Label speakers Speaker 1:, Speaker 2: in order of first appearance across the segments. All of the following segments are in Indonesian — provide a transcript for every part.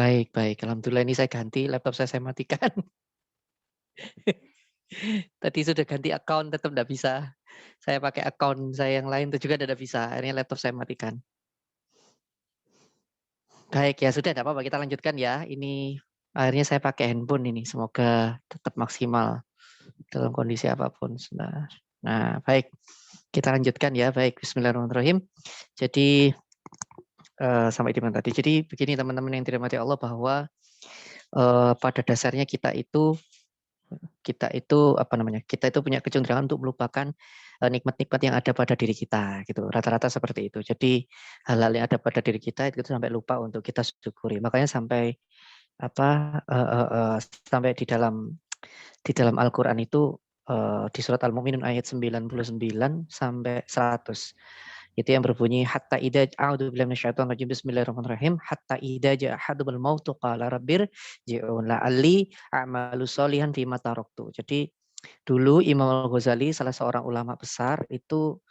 Speaker 1: Baik, baik. Alhamdulillah ini saya ganti, laptop saya matikan. Tadi sudah ganti account tetap enggak bisa. Saya pakai account saya yang lain itu juga tidak bisa. Akhirnya laptop saya matikan. Baik, ya sudah tidak apa-apa kita lanjutkan ya. Ini akhirnya saya pakai handphone ini. Semoga tetap maksimal dalam kondisi apapun. Nah, baik. Kita lanjutkan ya. Baik, bismillahirrahmanirrahim. Jadi sampai di mana tadi? Jadi begini teman-teman yang dirahmati Allah bahwa pada dasarnya kita itu apa namanya? Kita itu punya kecenderungan untuk melupakan nikmat-nikmat yang ada pada diri kita gitu. Rata-rata seperti itu. Jadi hal-hal yang ada pada diri kita itu sampai lupa untuk kita syukuri. Makanya sampai apa sampai di dalam Al-Qur'an itu di surat Al-Mu'minun ayat 99 sampai 100. Itu yang berbunyi hatta idza a'udzubillahi minasyaitonir rajim bismillahirrahmanirrahim hatta idza ja'a ahadumul mautu qala rabbirji'un la'alli a'malu sholihan fima taraktu. Jadi dulu Imam Al-Ghazali salah seorang ulama besar itu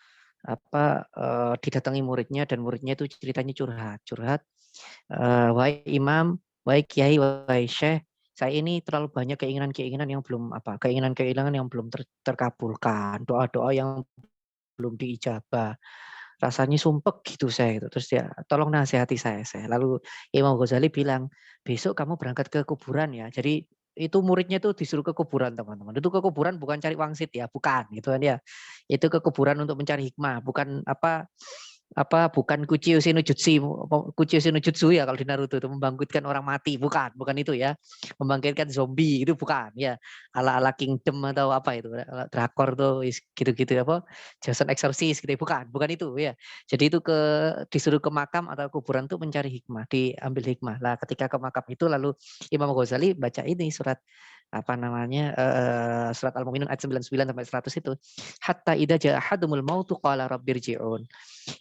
Speaker 1: didatangi muridnya dan muridnya itu ceritanya curhat. Wahai imam, wahai kiai, wahai syekh, saya ini terlalu banyak keinginan-keinginan yang belum keinginan-keinginan yang belum terkabulkan, doa-doa yang belum diijabah. Rasanya sumpek gitu saya gitu. Terus dia, tolong nasihati saya. Lalu Imam Ghazali bilang, besok kamu berangkat ke kuburan ya. Jadi itu muridnya tuh disuruh ke kuburan teman-teman. Itu ke kuburan bukan cari wangsit ya, bukan gitu kan ya. Itu ke kuburan untuk mencari hikmah, bukan bukan Kuchio no Jutsu ya kalau di Naruto itu membangkitkan orang mati, bukan itu ya. Membangkitkan zombie itu bukan ya. Ala-ala Kingdom atau apa itu, drakor tuh gitu-gitu apa, Jason Exorcist gitu, bukan itu ya. Jadi itu disuruh ke makam atau kuburan tuh mencari hikmah, diambil hikmah. Lah ketika ke makam itu lalu Imam Ghazali baca ini surat surat Al-Mu'minun ayat 99 sampai 100 itu. Hatta idza ja'a ahadumul mautu qala rabbirji'un.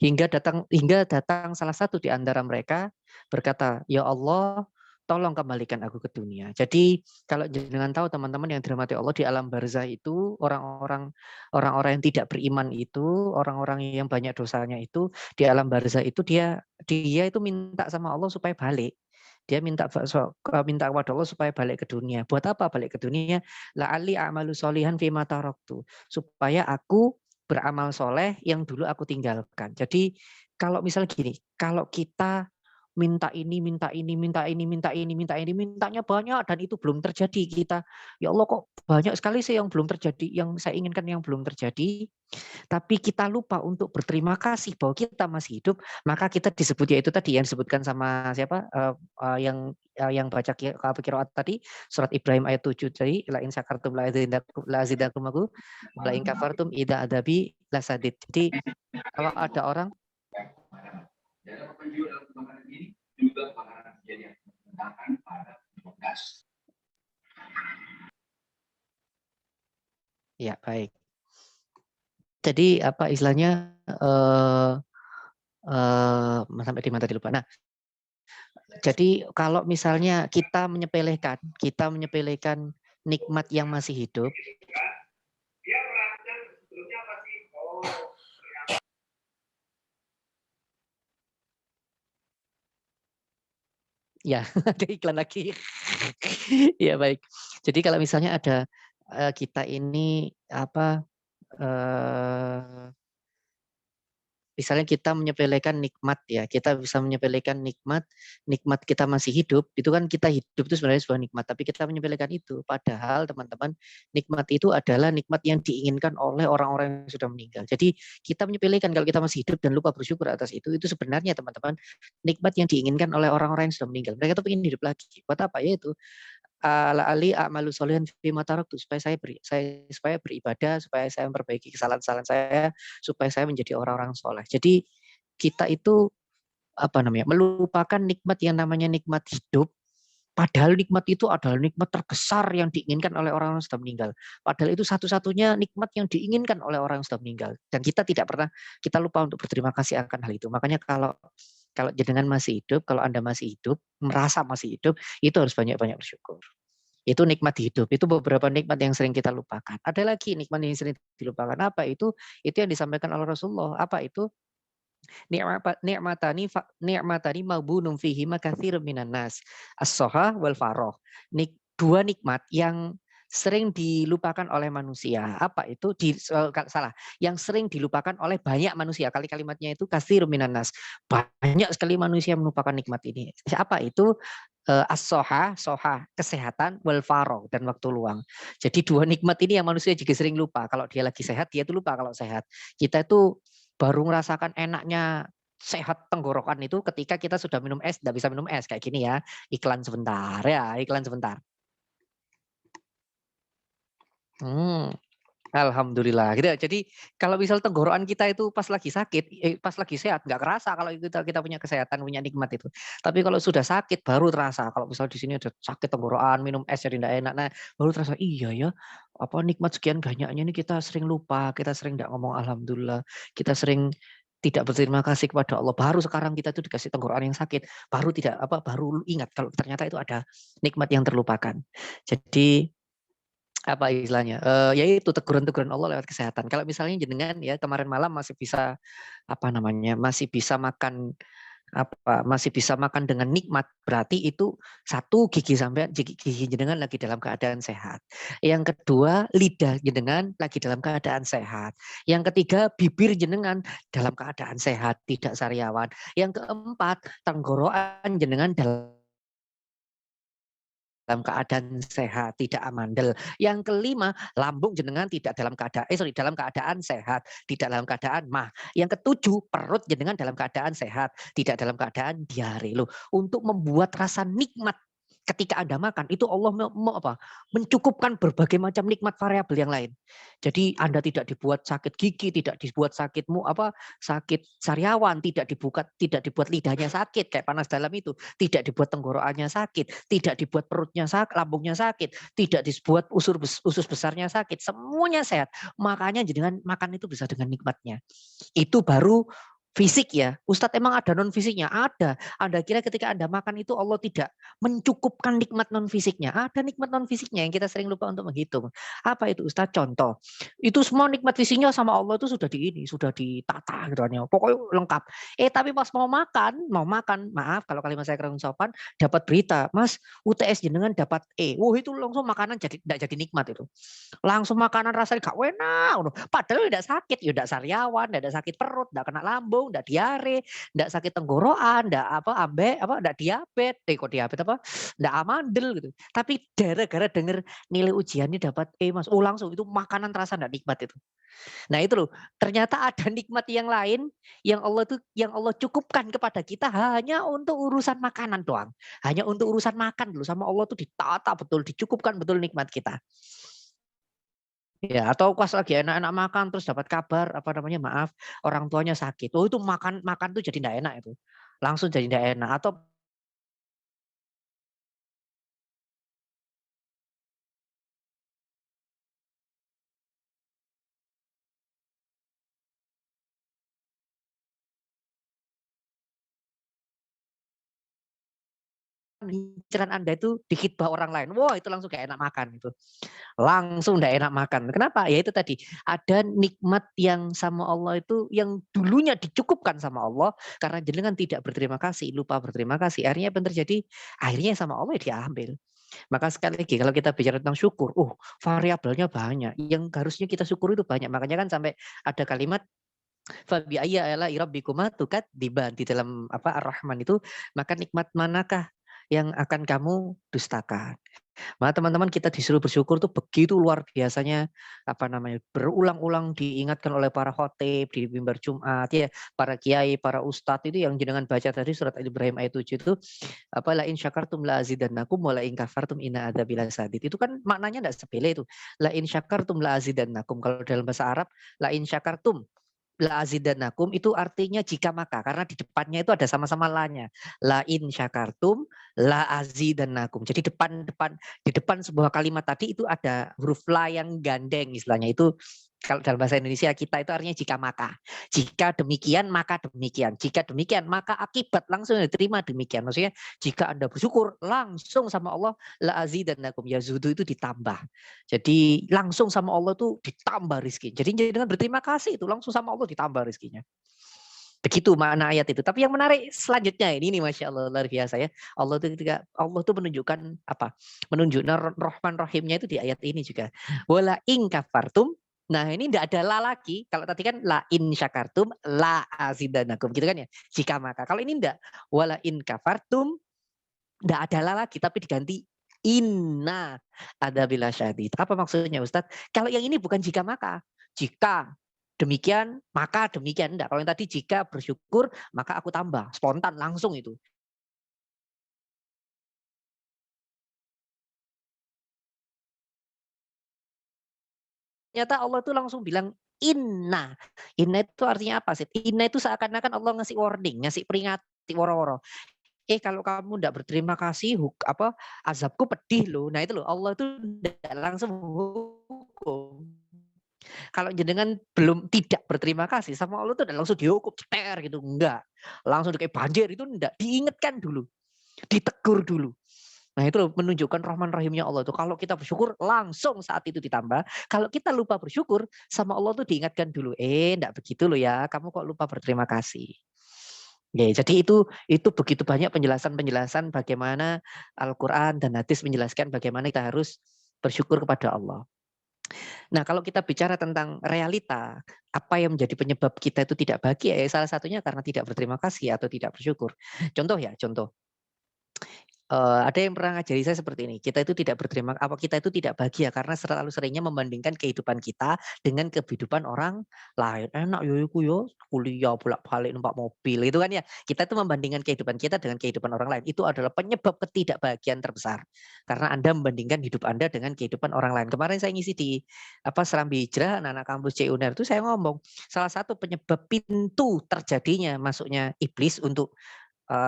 Speaker 1: Hingga datang salah satu di antara mereka berkata, "Ya Allah, tolong kembalikan aku ke dunia." Jadi kalau jenengan tahu teman-teman yang dirahmati Allah di alam barzah itu orang-orang yang tidak beriman itu, orang-orang yang banyak dosanya itu di alam barzah itu dia itu minta sama Allah supaya balik. Dia minta kepada Allah supaya balik ke dunia. Buat apa balik ke dunia? La'alli a'malu sholihan fima taraktu. Supaya aku beramal soleh yang dulu aku tinggalkan. Jadi kalau misal gini, kalau kita minta ini, minta ini, minta ini, minta ini, minta ini, mintanya banyak dan itu belum terjadi kita. Ya Allah kok banyak sekali sih yang belum terjadi, yang saya inginkan yang belum terjadi. Tapi kita lupa untuk berterima kasih bahwa kita masih hidup, maka kita disebut yaitu tadi yang disebutkan sama siapa yang baca qiraat tadi surat Ibrahim ayat 7 tadi la in syakartum la azidakum aku la in kafartum idza adabi lasadid. Jadi kalau ada orang ya baik. Jadi apa istilahnya sampai di mana tadi lupa. Nah, jadi kalau misalnya kita menyepelekan nikmat yang masih hidup. Ya, ada iklan lagi. Ya baik. Jadi kalau misalnya ada kita ini misalnya kita menyepelekan nikmat ya, kita bisa menyepelekan nikmat kita masih hidup, itu kan kita hidup itu sebenarnya sebuah nikmat, tapi kita menyepelekan itu. Padahal teman-teman, nikmat itu adalah nikmat yang diinginkan oleh orang-orang yang sudah meninggal. Jadi kita menyepelekan kalau kita masih hidup dan lupa bersyukur atas itu sebenarnya teman-teman, nikmat yang diinginkan oleh orang-orang yang sudah meninggal. Mereka tuh ingin hidup lagi. Buat apa? Yaitu la'alli a'malu sholihan fima taraktu, supaya supaya beribadah, supaya saya memperbaiki kesalahan-kesalahan saya, supaya saya menjadi orang-orang soleh. Jadi kita itu melupakan nikmat yang namanya nikmat hidup, padahal nikmat itu adalah nikmat terbesar yang diinginkan oleh orang yang sudah meninggal. Padahal itu satu-satunya nikmat yang diinginkan oleh orang yang sudah meninggal. Dan kita lupa untuk berterima kasih akan hal itu. Makanya kalau jenengan masih hidup, kalau Anda masih hidup, merasa masih hidup, itu harus banyak-banyak bersyukur. Itu nikmat hidup, itu beberapa nikmat yang sering kita lupakan. Ada lagi nikmat yang sering dilupakan, apa itu? Itu yang disampaikan oleh Rasulullah, apa itu? Ni'matani maghbunun fihima katsirun minan nas. As-soha wal faroh. Dua nikmat yang sering dilupakan oleh manusia. Apa itu? Salah. Yang sering dilupakan oleh banyak manusia. Kalimatnya itu katsirun minan nas. Banyak sekali manusia melupakan nikmat ini. Apa itu? As-soha, soha, kesehatan, wal faroh, dan waktu luang. Jadi dua nikmat ini yang manusia juga sering lupa. Kalau dia lagi sehat, dia itu lupa kalau sehat. Kita itu baru merasakan enaknya sehat tenggorokan itu ketika kita sudah minum es, tidak bisa minum es kayak gini ya. Iklan sebentar ya, iklan sebentar. Alhamdulillah gitu ya. Jadi kalau misal tenggorokan kita itu pas lagi sakit, pas lagi sehat nggak kerasa kalau kita punya kesehatan, punya nikmat itu. Tapi kalau sudah sakit baru terasa. Kalau misal di sini ada sakit tenggorokan, minum es jadi tidak enak, nah baru terasa iya ya. Apa nikmat sekian banyaknya ini kita sering lupa, kita sering tidak ngomong alhamdulillah, kita sering tidak berterima kasih kepada Allah. Baru sekarang kita itu dikasih tenggorokan yang sakit, baru ingat kalau ternyata itu ada nikmat yang terlupakan. Jadi apa istilahnya, ya itu teguran-teguran Allah lewat kesehatan. Kalau misalnya jenengan ya kemarin malam masih bisa, apa namanya, masih bisa makan dengan nikmat, berarti itu satu gigi jenengan lagi dalam keadaan sehat. Yang kedua, lidah jenengan lagi dalam keadaan sehat. Yang ketiga, bibir jenengan dalam keadaan sehat, tidak sariawan. Yang keempat, tenggorokan jenengan dalam keadaan sehat, tidak amandel. Yang kelima, lambung jenengan tidak dalam keadaan sehat, tidak dalam keadaan mah. Yang ketujuh, perut jenengan dalam keadaan sehat, tidak dalam keadaan diare. Loh, untuk membuat rasa nikmat ketika Anda makan itu Allah mencukupkan berbagai macam nikmat variabel yang lain. Jadi Anda tidak dibuat sakit gigi, tidak dibuat sakit sariawan, tidak dibuat lidahnya sakit kayak panas dalam itu, tidak dibuat tenggorokannya sakit, tidak dibuat perutnya sakit, lambungnya sakit, tidak dibuat usus besarnya sakit, semuanya sehat. Makanya jenengan makan itu bisa dengan nikmatnya. Itu baru fisik ya. Ustadz emang ada non fisiknya? Ada. Anda kira ketika Anda makan itu Allah tidak mencukupkan nikmat non fisiknya? Ada nikmat non fisiknya yang kita sering lupa untuk menghitung. Apa itu Ustadz? Contoh. Itu semua nikmat fisiknya sama Allah itu sudah ditata gitu kan ya. Pokoknya lengkap. Tapi pas mau makan, maaf kalau kalimat saya kurang sopan, dapat berita, Mas, UTS jenengan dapat E. Wah, itu langsung makanan tidak jadi nikmat itu. Langsung makanan rasanya gak enak. Padahal tidak sakit, ya tidak sariawan, tidak sakit perut, tidak kena lambung, tidak diare, tidak sakit tenggorokan, tidak tidak diabetes, kok diabetes tidak amandel gitu. Tapi gara-gara dengar nilai ujiannya dapat Mas, langsung itu makanan terasa tidak nikmat itu. Nah itu loh, ternyata ada nikmat yang lain yang Allah cukupkan kepada kita hanya untuk urusan makanan doang. Hanya untuk urusan makan dulu sama Allah tuh ditata betul, dicukupkan betul nikmat kita. Ya, atau pas lagi enak-enak makan terus dapat kabar maaf orang tuanya sakit. Oh itu makan makan tuh jadi tidak enak itu. Langsung jadi tidak enak atau inceran Anda itu dikitbah orang lain. Wah, itu langsung gak enak makan itu. Langsung tidak enak makan. Kenapa? Ya itu tadi, ada nikmat yang sama Allah itu yang dulunya dicukupkan sama Allah karena jenengan tidak berterima kasih, lupa berterima kasih. Akhirnya apa yang terjadi? Akhirnya sama Allah ya diambil. Maka sekali lagi kalau kita bicara tentang syukur, variabelnya banyak. Yang harusnya kita syukur itu banyak. Makanya kan sampai ada kalimat fabi ayya ala rabbikuma tukadziban di dalam Ar-Rahman itu, maka nikmat manakah yang akan kamu dustakan? Maka teman-teman kita disuruh bersyukur tuh begitu luar biasanya berulang-ulang diingatkan oleh para khotib di mimbar Jumat ya, para kiai, para ustadz itu yang jenengan baca tadi surat Al-Ibrahim ayat 7 itu la in syakartum la azidannakum wa la in kafartum inna adzabi lasadid. Itu kan maknanya enggak sepele itu. La in syakartum la azidannakum, kalau dalam bahasa Arab la in syakartum la azidannakum itu artinya jika maka, karena di depannya itu ada sama-sama la-nya. La in syakartum la azidannakum. Jadi di depan sebuah kalimat tadi itu ada huruf la yang gandeng istilahnya itu. Kalau dalam bahasa Indonesia kita itu artinya jika maka. Jika demikian maka demikian. Jika demikian maka akibat langsung diterima demikian. Maksudnya jika Anda bersyukur langsung sama Allah la azidannakum, yazudu itu ditambah. Jadi langsung sama Allah tuh ditambah rezeki. Jadi dengan berterima kasih itu langsung sama Allah ditambah rezekinya. Begitu makna ayat itu. Tapi yang menarik selanjutnya ini Masya Allah luar biasa ya. Allah itu ketika Allah itu menunjukkan apa? Menunjukkan Rahman Rahimnya itu di ayat ini juga. Wala in kafartum. Nah ini tidak ada la lagi. Kalau tadi kan la in syakartum la azidanakum gitu kan ya. Jika maka. Kalau ini enggak. Wala in kafartum. Tidak ada la lagi tapi diganti inna ada bila syadid. Apa maksudnya Ustadz? Kalau yang ini bukan jika maka. Jika demikian maka demikian enggak. Kalau yang tadi jika bersyukur maka aku tambah spontan langsung itu. Ternyata Allah tuh langsung bilang inna. Inna itu artinya apa sih? Inna itu seakan-akan Allah ngasih warning, ngasih peringati woro-woro. Kalau kamu enggak berterima kasih apa azabku pedih loh. Nah itu loh Allah itu enggak langsung hukum. Kalau jenengan belum tidak berterima kasih sama Allah itu langsung dihukum ceter gitu, enggak. Langsung kayak banjir itu enggak, diingatkan dulu, ditegur dulu. Nah itu loh menunjukkan Rahman Rahimnya Allah itu. Kalau kita bersyukur langsung saat itu ditambah. Kalau kita lupa bersyukur sama Allah tuh diingatkan dulu. Enggak begitu loh ya. Kamu kok lupa berterima kasih. Ya, jadi itu begitu banyak penjelasan-penjelasan bagaimana Al-Quran dan hadis menjelaskan bagaimana kita harus bersyukur kepada Allah. Nah, kalau kita bicara tentang realita, apa yang menjadi penyebab kita itu tidak bahagia? Salah satunya karena tidak berterima kasih atau tidak bersyukur. Contoh ya, contoh. Ada yang pernah ngajari saya seperti ini, kita itu tidak bahagia karena selalu seringnya membandingkan kehidupan kita dengan kehidupan orang lain. Enak yo iku yo, kuliah bolak-balik numpak mobil itu kan ya. Kita itu membandingkan kehidupan kita dengan kehidupan orang lain. Itu adalah penyebab ketidakbahagiaan terbesar. Karena Anda membandingkan hidup Anda dengan kehidupan orang lain. Kemarin saya ngisi di Serambi Hijrah, anak-anak kampus C UNER itu saya ngomong, salah satu penyebab pintu terjadinya masuknya iblis untuk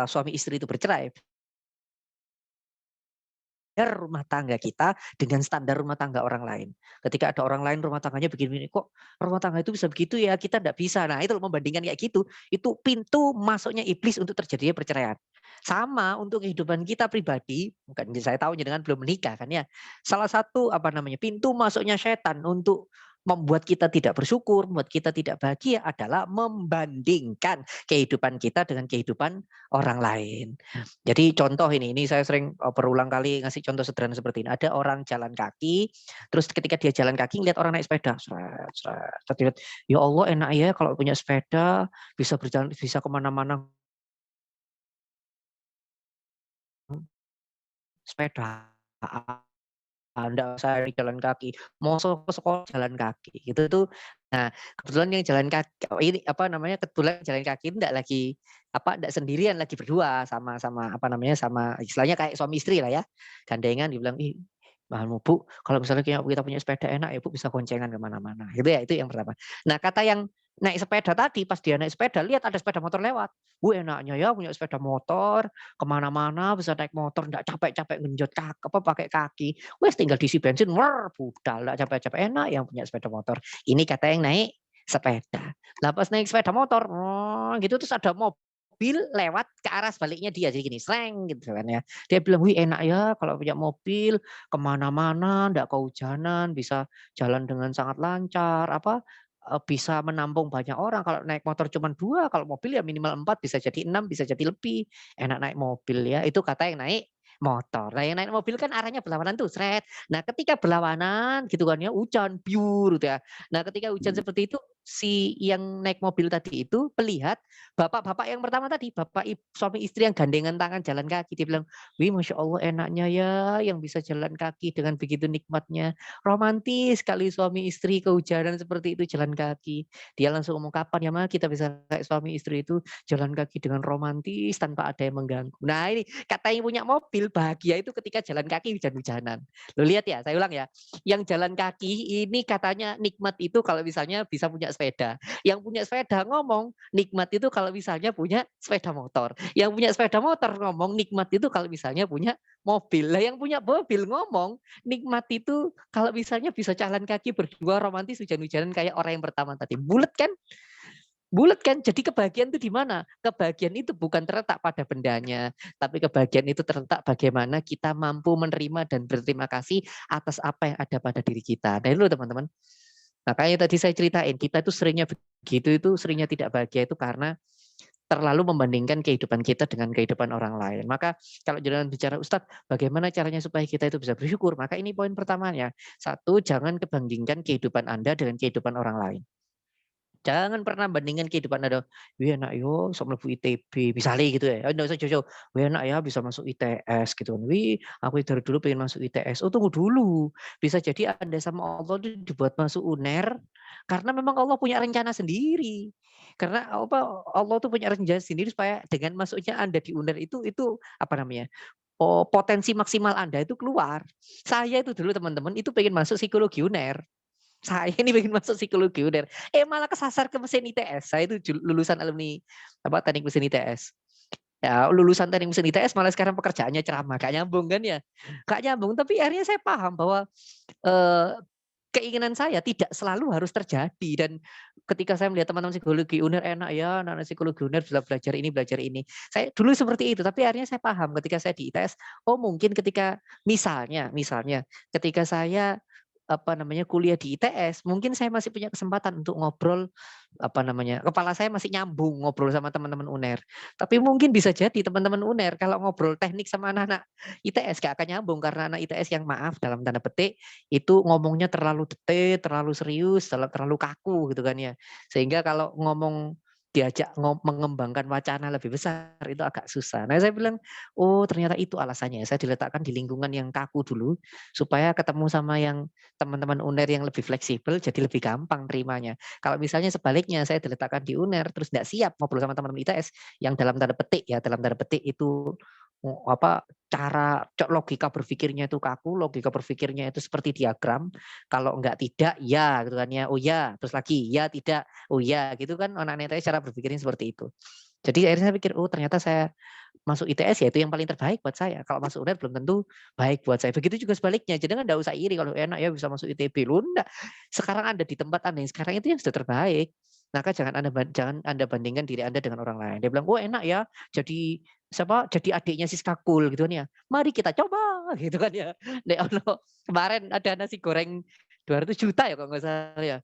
Speaker 1: suami istri itu bercerai rumah tangga kita dengan standar rumah tangga orang lain. Ketika ada orang lain rumah tangganya begini, kok rumah tangga itu bisa begitu ya, kita tidak bisa. Nah itu membandingkan kayak gitu, itu pintu masuknya iblis untuk terjadinya perceraian. Sama untuk kehidupan kita pribadi, bukan saya tahu dengan belum menikah kan ya. Salah satu pintu masuknya setan untuk membuat kita tidak bersyukur, membuat kita tidak bahagia adalah membandingkan kehidupan kita dengan kehidupan orang lain. Jadi contoh ini saya sering berulang kali ngasih contoh sederhana seperti ini. Ada orang jalan kaki, terus ketika dia jalan kaki ngeliat orang naik sepeda, sret, sret, sret, ya Allah enak ya kalau punya sepeda bisa berjalan, bisa kemana-mana sepeda. Enggak usah jalan kaki, mau ke sekolah jalan kaki gitu tuh. Nah, kebetulan yang jalan kaki ini kebetulan jalan kaki enggak lagi enggak sendirian lagi berdua sama sama istilahnya kayak suami istri lah ya. Gandengan dibilang, "Ih, Bu, kalau misalnya kita punya sepeda enak ya Bu bisa goncengan kemana mana." Gitu ya, itu yang pertama. Nah, kata yang naik sepeda tadi pas dia naik sepeda lihat ada sepeda motor lewat. Enaknya ya punya sepeda motor kemana-mana bisa naik motor enggak capek-capek ngenjot pakai kaki. Wes tinggal diisi bensin, budal enggak capek-capek enak yang punya sepeda motor. Ini kata yang naik sepeda. Lah pas naik sepeda motor, gitu terus ada mobil lewat ke arah sebaliknya dia jadi gini, sleng gitu kan ya. Dia bilang, "Wih enak ya kalau punya mobil kemana-mana, enggak kehujanan, bisa jalan dengan sangat lancar, bisa menampung banyak orang. Kalau naik motor cuma 2, kalau mobil ya minimal 4, bisa jadi 6, bisa jadi lebih. Enak naik mobil ya." Itu kata yang naik motor. Nah, yang naik mobil kan arahnya berlawanan tuh, sret. Nah, ketika berlawanan gitu kan ya, hujan biur gitu ya. Nah, ketika hujan seperti itu, si yang naik mobil tadi itu melihat bapak-bapak yang pertama tadi, suami istri yang gandengan tangan jalan kaki. Dia bilang, "Wih, Masya Allah enaknya ya yang bisa jalan kaki dengan begitu nikmatnya. Romantis sekali suami istri kehujanan seperti itu jalan kaki." Dia langsung ngomong, "Kapan ya Ma kita bisa kayak suami istri itu jalan kaki dengan romantis tanpa ada yang mengganggu." Nah ini kata yang punya mobil bahagia itu ketika jalan kaki hujan-hujanan. Lo lihat ya, saya ulang ya. Yang jalan kaki ini katanya nikmat itu kalau misalnya bisa punya sepeda. Yang punya sepeda ngomong nikmat itu kalau misalnya punya sepeda motor. Yang punya sepeda motor ngomong nikmat itu kalau misalnya punya mobil. Lah yang punya mobil ngomong nikmat itu kalau misalnya bisa jalan kaki berdua romantis hujan-hujanan kayak orang yang pertama tadi. Bulet kan? Bulet kan? Jadi kebahagiaan itu di mana? Kebahagiaan itu bukan terletak pada bendanya, tapi kebahagiaan itu terletak bagaimana kita mampu menerima dan berterima kasih atas apa yang ada pada diri kita. Nah, itu loh teman-teman. Makanya tadi saya ceritain, kita itu seringnya begitu itu seringnya tidak bahagia itu karena terlalu membandingkan kehidupan kita dengan kehidupan orang lain. Maka kalau jangan bicara Ustadz, bagaimana caranya supaya kita itu bisa bersyukur? Maka ini poin pertamanya. Satu, jangan kebandingkan kehidupan Anda dengan kehidupan orang lain. Jangan pernah bandingkan kehidupan Anda, "Wih enak yo sok mlebu ITB," misalnya gitu ya. Nggak usah jauh-jauh, "Wih enak ya bisa masuk ITS," gitu kan. "Wih aku dari dulu pengen masuk ITS." Oh tunggu dulu, bisa jadi Anda sama Allah itu dibuat masuk UNER, karena memang Allah punya rencana sendiri. Karena apa, Allah tuh punya rencana sendiri supaya dengan masuknya Anda di UNER itu apa namanya, potensi maksimal Anda itu keluar. Saya itu dulu teman-teman, itu pengen masuk psikologi UNER. Saya ini pengen masuk psikologi UNER, malah kesasar ke mesin ITS. Saya itu lulusan alumni apa, teknik mesin ITS. Ya, lulusan teknik mesin ITS malah sekarang pekerjaannya ceramah, gak nyambung kan ya? Gak nyambung, tapi akhirnya saya paham bahwa, eee, keinginan saya tidak selalu harus terjadi dan ketika saya melihat teman-teman psikologi UNER, enak ya anak-anak psikologi UNER bisa belajar ini, belajar ini. Saya dulu seperti itu, tapi akhirnya saya paham ketika saya di ITS, oh mungkin ketika misalnya ketika saya apa namanya, kuliah di ITS, mungkin saya masih punya kesempatan untuk ngobrol, apa namanya, kepala saya masih nyambung ngobrol sama teman-teman UNER. Tapi mungkin bisa jadi teman-teman UNER kalau ngobrol teknik sama anak-anak ITS gak akan nyambung karena anak ITS yang maaf dalam tanda petik itu ngomongnya terlalu detail, terlalu serius, terlalu kaku gitu kan ya. Sehingga kalau ngomong diajak mengembangkan wacana lebih besar itu agak susah. Nah saya bilang, oh ternyata itu alasannya. Saya diletakkan di lingkungan yang kaku dulu supaya ketemu sama yang teman-teman UNER yang lebih fleksibel jadi lebih gampang terimanya. Kalau misalnya sebaliknya saya diletakkan di UNER terus nggak siap ngobrol sama teman-teman ITS yang dalam tanda petik ya, dalam tanda petik itu apa cara logika berpikirnya itu kaku, logika berpikirnya itu seperti diagram. Kalau enggak tidak ya gitu kan ya. Oh ya, terus lagi ya tidak. Oh ya, gitu kan anak-anak ITS cara berpikirnya seperti itu. Jadi akhirnya saya pikir, oh ternyata saya masuk ITS ya itu yang paling terbaik buat saya. Kalau masuk UNER belum tentu baik buat saya. Begitu juga sebaliknya. Jadi kan enggak usah iri kalau enak ya bisa masuk ITB. Lu enggak. Sekarang Anda di tempat Anda yang sekarang itu yang sudah terbaik. Maka jangan Anda bandingkan diri Anda dengan orang lain. Dia bilang, "Oh enak ya jadi siapa? Jadi adiknya Siska Kul gitu kan ya. Mari kita coba." Gitu kan ya. Nek ono kemarin ada nasi goreng 200 juta ya kalau nggak salah ya.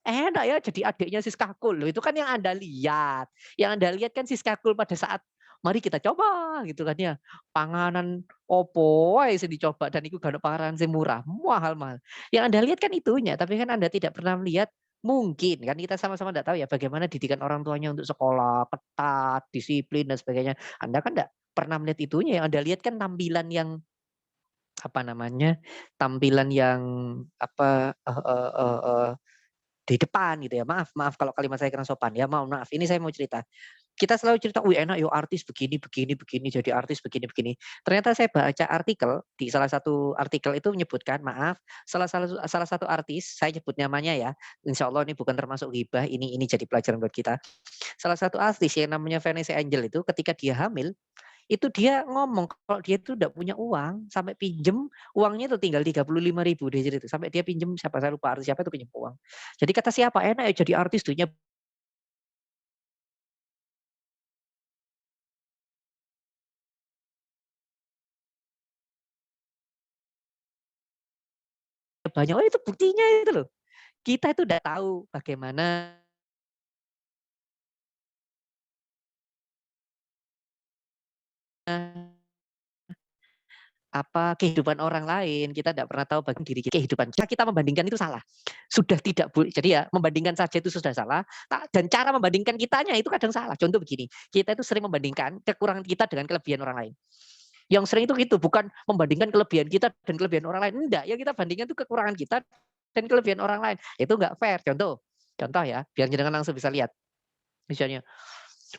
Speaker 1: Enak ya jadi adiknya Siska Kul. Loh itu kan yang Anda lihat. Yang Anda lihat kan Siska Kul pada saat mari kita coba gitu kan ya. Panganan opo wae sing dicoba dan itu gak panganan sing murah, mahal-mahal. Yang Anda lihat kan itunya, tapi kan Anda tidak pernah melihat mungkin kan kita sama-sama tidak tahu ya bagaimana didikan orang tuanya untuk sekolah, ketat, disiplin dan sebagainya. Anda kan tidak pernah melihat itunya, yang Anda lihat kan tampilan yang apa namanya, tampilan yang apa, di depan gitu ya. Maaf maaf kalau kalimat saya kurang sopan ya, mohon maaf. Ini saya mau cerita. Kita selalu cerita, "Wih enak yo artis begini begini begini, jadi artis begini begini." Ternyata saya baca artikel, di salah satu artikel itu menyebutkan, maaf, salah satu artis, saya nyebut namanya ya, insya Allah ini bukan termasuk ghibah, ini jadi pelajaran buat kita. Salah satu artis yang namanya Vanessa Angel itu ketika dia hamil, itu dia ngomong kalau dia itu nggak punya uang, sampai pinjem, uangnya itu tinggal 35.000 dia cerita, sampai dia pinjem siapa saya lupa artis siapa itu pinjem uang. Jadi kata siapa, "Enak ya jadi artis duitnya banyak." Oh itu buktinya itu loh. Kita itu udah tahu bagaimana apa kehidupan orang lain, kita tidak pernah tahu bagi diri kita kehidupan kita membandingkan itu salah. Sudah tidak boleh jadi ya membandingkan saja itu sudah salah, dan cara membandingkan kitanya itu kadang salah. Contoh begini, kita itu sering membandingkan kekurangan kita dengan kelebihan orang lain. Yang sering itu gitu, bukan membandingkan kelebihan kita dan kelebihan orang lain, enggak, yang kita bandingkan itu kekurangan kita dan kelebihan orang lain. Itu enggak fair. Contoh contoh ya, biar jenengan langsung bisa lihat. Misalnya,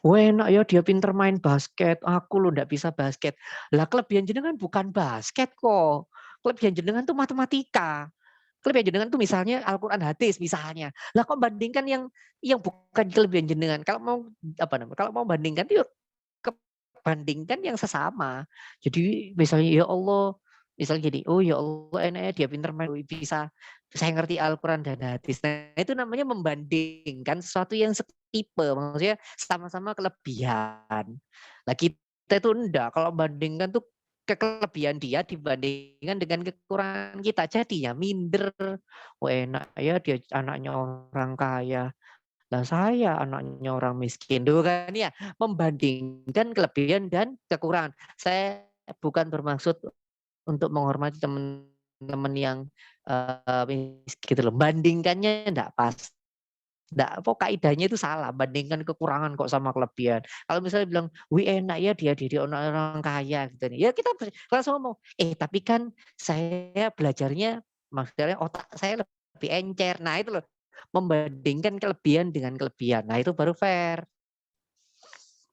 Speaker 1: "Wah enak ya dia pinter main basket, aku loh ndak bisa basket." Lah kelebihan jenengan bukan basket kok, kelebihan jenengan tuh matematika. Kelebihan jenengan tuh misalnya Al-Quran hadis misalnya. Lah kok bandingkan yang bukan kelebihan jenengan. Kalau mau apa namanya, kalau mau bandingkan tuh bandingkan yang sesama. Jadi misalnya, ya Allah, misalnya gini, oh ya Allah enaknya dia pinter main bisa saya ngerti Al-Quran dan hadis. Nah itu namanya membandingkan sesuatu yang setipe, maksudnya sama-sama kelebihan. Nah kita itu enggak, kalau bandingkan tuh kelebihan dia dibandingkan dengan kekurangan kita. Jadinya minder. Wah enak ya dia anaknya orang kaya. Lah saya anaknya orang miskin, tuh kan ya, membandingkan kelebihan dan kekurangan. Saya bukan bermaksud untuk menghormati teman-teman yang miskin gitu loh. Bandingkannya enggak pas. Enggak, kok kaidahnya itu salah, bandingkan kekurangan kok sama kelebihan. Kalau misalnya bilang, "Wih enak ya dia didik orang kaya," gitu nih. Ya kita langsung ngomong, tapi kan saya belajarnya maksudnya otak saya lebih encer." Nah itu loh, membandingkan kelebihan dengan kelebihan. Nah itu baru fair.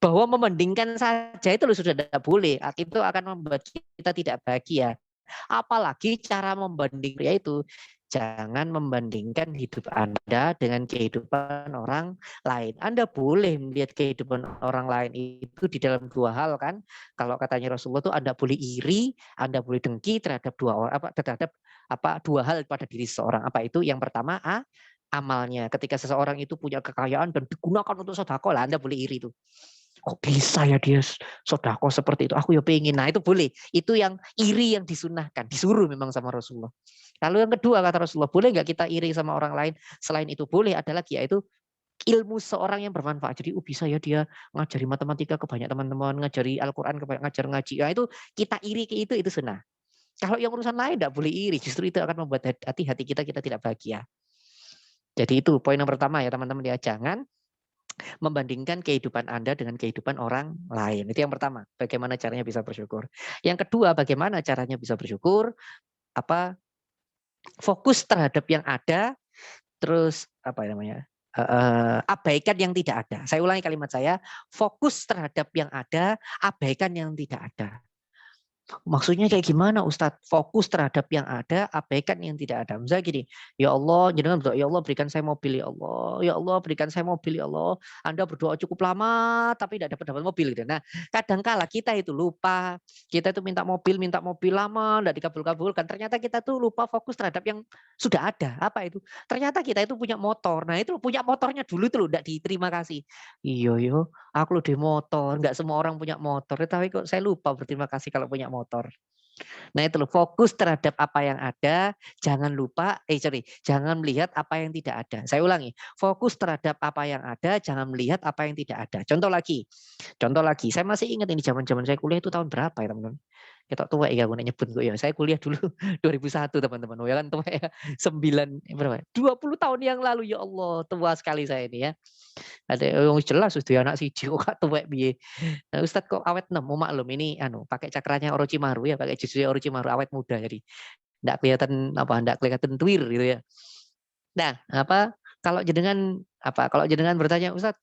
Speaker 1: Bahwa membandingkan saja itu loh sudah tidak boleh. Itu akan membuat kita tidak bahagia. Apalagi cara membanding yaitu jangan membandingkan hidup Anda dengan kehidupan orang lain. Anda boleh melihat kehidupan orang lain itu di dalam dua hal kan. Kalau katanya Rasulullah itu Anda boleh iri, Anda boleh dengki terhadap dua orang terhadap dua hal pada diri seseorang. Apa itu? Yang pertama amalnya. Ketika seseorang itu punya kekayaan dan digunakan untuk sedekah lah Anda boleh iri itu. Kok bisa ya dia sodako seperti itu? Aku ya pengen. Nah itu boleh. Itu yang iri yang disunahkan. Disuruh memang sama Rasulullah. Lalu yang kedua kata Rasulullah, boleh nggak kita iri sama orang lain? Selain itu boleh ada lagi yaitu ilmu seorang yang bermanfaat. Jadi bisa ya dia ngajari matematika ke banyak teman-teman, ngajari Al-Quran ke banyak, ngajar ngaji. Nah itu kita iri ke itu sunnah. Kalau yang urusan lain tidak boleh iri. Justru itu akan membuat hati kita tidak bahagia. Jadi itu poin yang pertama ya teman-teman ya. Jangan membandingkan kehidupan Anda dengan kehidupan orang lain. Itu yang pertama, bagaimana caranya bisa bersyukur. Yang kedua, bagaimana caranya bisa bersyukur? Fokus terhadap yang ada, terus abaikan yang tidak ada. Saya ulangi kalimat saya, fokus terhadap yang ada, abaikan yang tidak ada. Maksudnya kayak gimana Ustadz? Fokus terhadap yang ada, abaikan yang tidak ada. Misalnya gini, ya Allah, jangan berdoa, ya Allah berikan saya mobil, ya Allah. Ya Allah berikan saya mobil, ya Allah. Anda berdoa cukup lama, tapi tidak dapat mobil. Gitu. Nah, kadangkala kita itu lupa, kita itu minta mobil lama, tidak dikabul-kabulkan. Ternyata kita tuh lupa fokus terhadap yang sudah ada. Apa itu? Ternyata kita itu punya motor. Nah itu punya motornya dulu itu loh, tidak diterima kasih. Iya, yo. Aku loh di motor, nggak semua orang punya motor. Tapi kok saya lupa berterima kasih kalau punya motor. Nah itu loh, fokus terhadap apa yang ada, jangan lupa, jangan melihat apa yang tidak ada. Saya ulangi, fokus terhadap apa yang ada, jangan melihat apa yang tidak ada. Contoh lagi, saya masih ingat ini zaman-zaman saya kuliah itu tahun berapa ya teman-teman? Kita tua ya, aku nyebut kok ya. Saya kuliah dulu 2001 teman-teman. Oh ya kan tua ya. 20 tahun yang lalu ya Allah, tua sekali saya ini ya. Ada yang jelas sudah anak siji kok tuwek piye. Nah, Ustaz kok awet mau maklum ini pakai cakranya Orochimaru ya, pakai jutsu Orochimaru awet muda jadi ndak kelihatan tuir gitu ya. Nah, kalau jenengan bertanya, "Ustaz,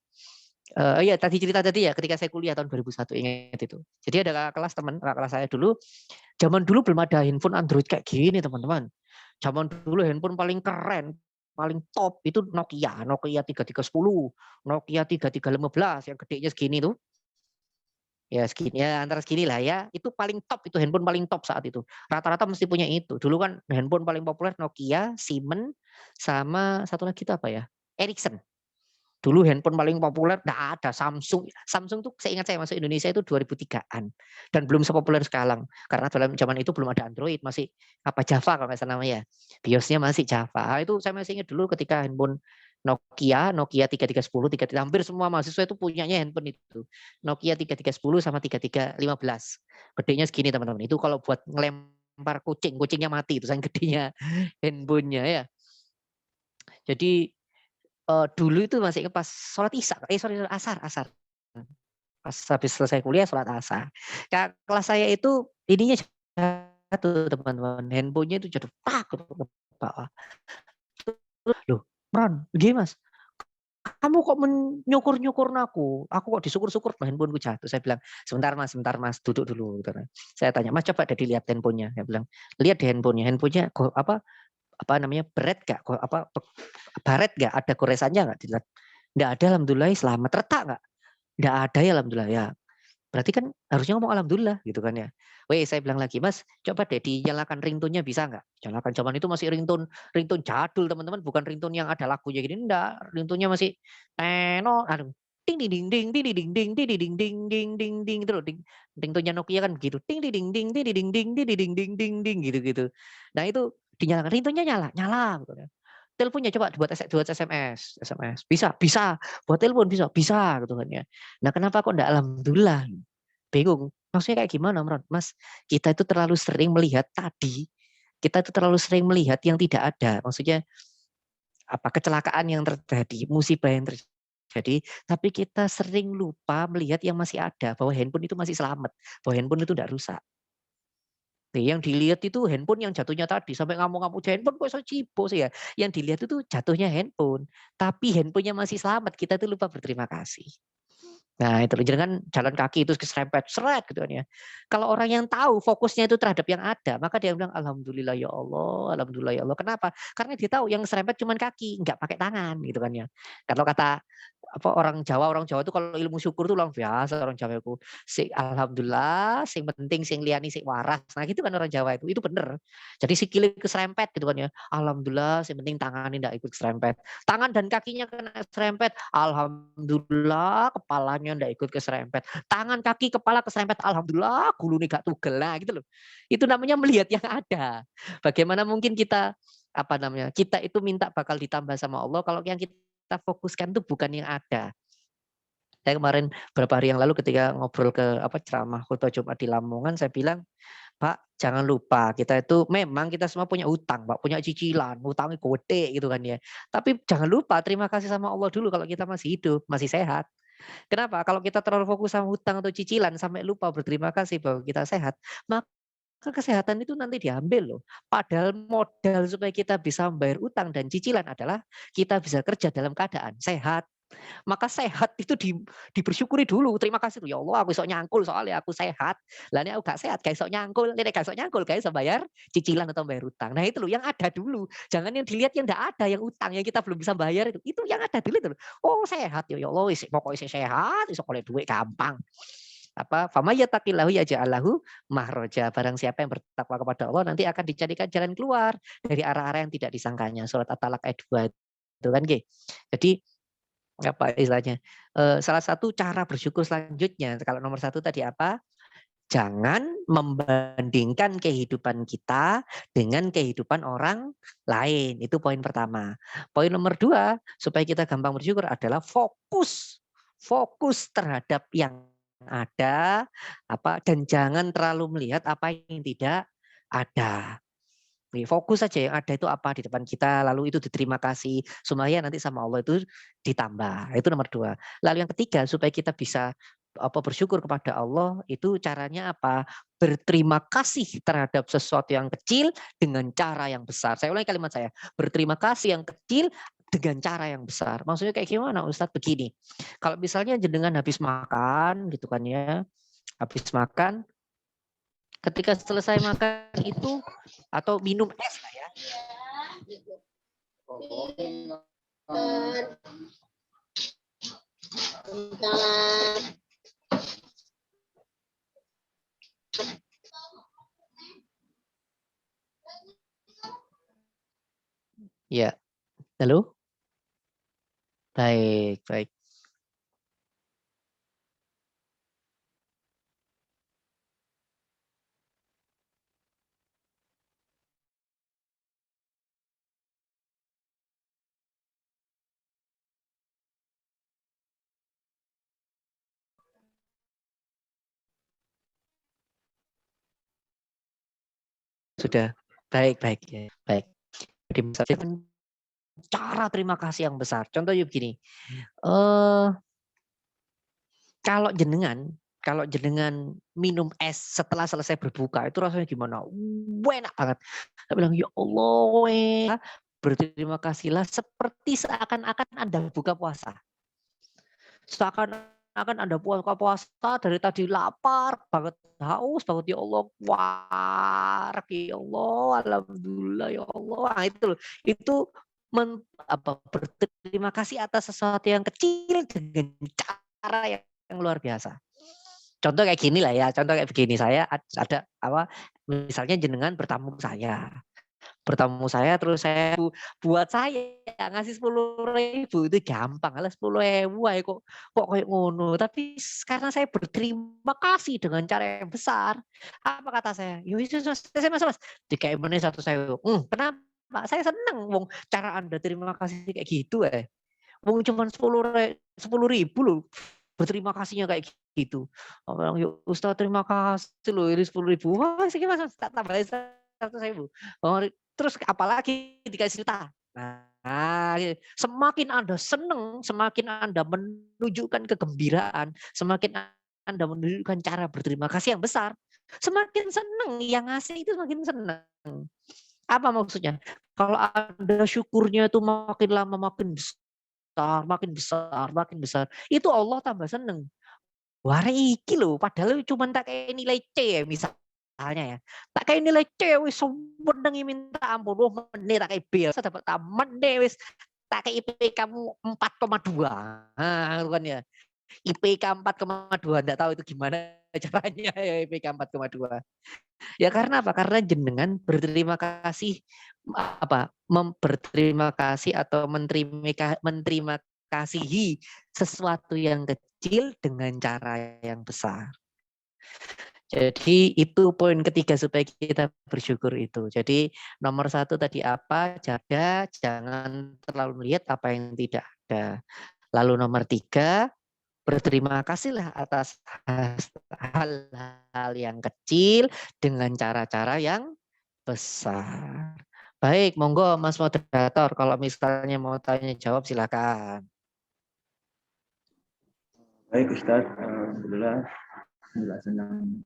Speaker 1: iya tadi cerita tadi ya ketika saya kuliah tahun 2001 ingat itu. Jadi ada kakak kelas saya dulu, zaman dulu belum ada handphone Android kayak gini teman-teman. Zaman dulu handphone paling keren, paling top itu Nokia 3310, Nokia 3315 yang gedenya segini tuh. Ya segini ya antara segini lah ya, itu paling top itu handphone paling top saat itu. Rata-rata mesti punya itu. Dulu kan handphone paling populer Nokia, Siemens, sama satu lagi itu apa ya? Ericsson. Dulu handphone paling populer nggak ada Samsung. Samsung tuh seingat saya masuk Indonesia itu 2003-an dan belum sepopuler sekarang. Karena dalam zaman itu belum ada Android, masih Java kalau nggak salah namanya. BIOS-nya masih Java. Itu saya masih ingat dulu ketika handphone Nokia 3310, hampir semua mahasiswa itu punyanya handphone itu. Nokia 3310 sama 3315. Gedenya segini teman-teman. Itu kalau buat ngelempar kucingnya mati itu saking gedenya handphonenya ya. Jadi dulu itu masih ingat pas sholat isya, asar. Pas habis selesai kuliah sholat asar. Kelas saya itu ininya jatuh teman-teman, handphonenya itu jatuh gitu ke bawah. Loh, Ron, gimana Mas? Kamu kok menyukur-nyukur aku? Aku kok disukur-sukur handphoneku jatuh. Saya bilang, sebentar mas, duduk dulu. Gitu. Saya tanya, Mas coba deh dilihat handphonenya. Saya bilang, lihat deh handphonenya apa namanya berat gak? Baret gak? Ada goresannya gak? Dilihat. Nggak ada alhamdulillah, selamat. Retak nggak? Nggak ada ya alhamdulillah ya. Berarti kan harusnya ngomong alhamdulillah gitu kan ya. Saya bilang lagi, Mas, coba deh dinyalakan ringtone-nya bisa nggak? Nyalakan zaman itu masih ringtone jadul teman-teman, bukan ringtone yang ada lagunya gini enggak. Ringtone-nya masih ting ding ding ding ding ding ding ding ding ding ding ding ding itu loh ringtone-nya Nokia kan begitu. Ting ding ding ding ding ding ding ding ding ding ding gitu-gitu. Nah itu dinyalakan ringtone-nya nyala gitu kan. teleponnya coba buat SMS. Bisa. Buat telepon bisa gitu kan ya. Nah, kenapa kok enggak alhamdulillah? Bingung. Maksudnya kayak gimana, Mas? Kita itu terlalu sering melihat kita itu terlalu sering melihat yang tidak ada. Maksudnya kecelakaan yang terjadi, musibah yang terjadi, tapi kita sering lupa melihat yang masih ada, bahwa handphone itu masih selamat, bahwa handphone itu tidak rusak. Yang dilihat itu handphone yang jatuhnya tadi, sampai ngamuk-ngamuk, handphone kok iso cibo sih ya. Yang dilihat itu jatuhnya handphone, tapi handphonenya masih selamat, kita itu lupa berterima kasih. Nah itu jangan jalan kaki terus keserempet, seret gitu kan ya. Kalau orang yang tahu fokusnya itu terhadap yang ada, maka dia bilang alhamdulillah ya Allah, alhamdulillah ya Allah. Kenapa? Karena dia tahu yang serempet cuma kaki, nggak pakai tangan gitu kan ya. Kalau kata orang Jawa itu kalau ilmu syukur tuh luar biasa orang Jawa itu. Alhamdulillah, sing penting sing liyane sing waras. Nah gitu kan orang Jawa itu bener. Jadi sikile keserempet gitu kan ya. Alhamdulillah, sing penting tangannya ndak ikut keserempet. Tangan dan kakinya kena serempet, alhamdulillah kepalanya ndak ikut keserempet. Tangan, kaki, kepala keserempet, alhamdulillah gulune gak tugel. Nah gitu loh. Itu namanya melihat yang ada. Bagaimana mungkin kita kita itu minta bakal ditambah sama Allah kalau yang kita fokuskan itu bukan yang ada. Saya kemarin beberapa hari yang lalu ketika ngobrol ke ceramah khutbah Jumat di Lamongan, saya bilang, Pak, jangan lupa kita itu memang kita semua punya utang, Pak, punya cicilan, utangnya gede gitu kan ya. Tapi jangan lupa terima kasih sama Allah dulu kalau kita masih hidup, masih sehat. Kenapa? Kalau kita terlalu fokus sama utang atau cicilan sampai lupa berterima kasih bahwa kita sehat, maka kesehatan itu nanti diambil loh. Padahal modal supaya kita bisa membayar utang dan cicilan adalah kita bisa kerja dalam keadaan sehat. Maka sehat itu dibersyukuri dulu. Terima kasih ya Allah, aku iso nyangkul soalnya aku sehat. Lah nek aku gak sehat, gak iso nyangkul. Nek gak iso nyangkul, gak iso bayar cicilan atau bayar utang. Nah itu loh yang ada dulu. Jangan yang dilihat yang enggak ada, yang utang yang kita belum bisa bayar itu. Itu yang ada dulu itu loh. Oh sehat ya Allah, pokoknya sehat, iso oleh duit gampang. Famayyattaqillahu yaj'al lahu makhraja. Barang siapa yang bertakwa kepada Allah nanti akan dicarikan jalan keluar dari arah-arah yang tidak disangkanya. Surat At-Talaq ayat 2 itu kan nggih. Jadi istilahnya salah satu cara bersyukur selanjutnya kalau nomor 1 tadi apa? Jangan membandingkan kehidupan kita dengan kehidupan orang lain. Itu poin pertama. Poin nomor 2 supaya kita gampang bersyukur adalah fokus. Fokus terhadap yang ada dan jangan terlalu melihat apa yang tidak ada. Fokus saja yang ada itu apa di depan kita, lalu itu diterima kasih supaya nanti sama Allah itu ditambah. Itu nomor 2. Lalu yang ketiga supaya kita bisa bersyukur kepada Allah itu caranya apa? Berterima kasih terhadap sesuatu yang kecil dengan cara yang besar. Saya ulangi kalimat saya. Berterima kasih yang kecil dengan cara yang besar. Maksudnya kayak gimana Ustadz? Begini. Kalau misalnya jenengan habis makan gitu kan ya. Habis makan ketika selesai makan itu atau minum es lah ya. Ya, halo? Baik. Sudah. Baik. Jadi misalnya cara terima kasih yang besar. Contohnya begini. Kalau jenengan minum es setelah selesai berbuka itu rasanya gimana? Enak banget. Saya bilang ya Allah, berterima kasihlah seperti seakan-akan Anda buka puasa. Seakan-akan Anda buka puasa dari tadi lapar banget, haus banget ya Allah, warak ya Allah, alhamdulillah ya Allah. Nah, itu loh. Itu berterima kasih atas sesuatu yang kecil dengan cara yang luar biasa. Contoh kayak gini lah ya, contoh kayak begini, saya ada misalnya jenengan bertamu saya terus saya buat saya ngasih 10.000 itu gampang, alah 10.000 ae kok kayak ngono. Tapi karena saya berterima kasih dengan cara yang besar, apa kata saya? "Ya wis Mas, Mas, dikai meneh 100.000." Kenapa? Pak, saya seneng wong cara Anda terima kasih kayak gitu Wong cuman 10.000 loh, berterima kasihnya kayak gitu. Orang, "Yuk Ustaz terima kasih loh ini 10.000." Wah siki Mas tak tambahin 100.000. Oh, terus apalagi dikasih juta. Nah, semakin Anda seneng, semakin Anda menunjukkan kegembiraan, semakin Anda menunjukkan cara berterima kasih yang besar, semakin seneng yang ngasih itu semakin seneng. Apa maksudnya? Kalau Anda syukurnya itu makin lama makin makin besar, itu Allah tambah seneng. Wah iki lho, padahal cuma tak kayak nilai C ya misalnya ya. Tak kayak nilai C wis senengi minta ampun. Wah meneh tak kayak B, saya dapat meneh wis tak kayak IPK kamu 4,2. Nah, itu kan ya. IPK 4,2 enggak tahu itu gimana caranya ya IPK 4,2. Ya karena apa? Karena jenengan berterima kasih berterima kasih atau menerima kasihi sesuatu yang kecil dengan cara yang besar. Jadi itu poin ketiga supaya kita bersyukur itu. Jadi nomor satu tadi apa? Jaga, jangan terlalu melihat apa yang tidak ada. Lalu nomor tiga, berterima kasihlah atas hal-hal yang kecil dengan cara-cara yang besar. Baik, monggo Mas Moderator, kalau misalnya mau tanya jawab silakan.
Speaker 2: Baik Ustadz, alhamdulillah penjelasan yang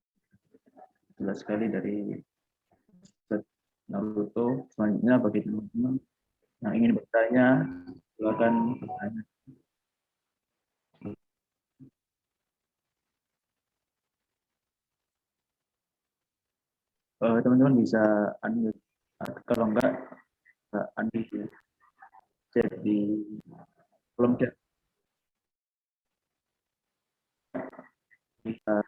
Speaker 2: jelas sekali dari Ustadz Naruto. Selanjutnya bagi teman-teman yang ingin bertanya, silakan bertanya. Teman-teman bisa unmute, kalau enggak unmute ya, chat di kolom chat. Bisa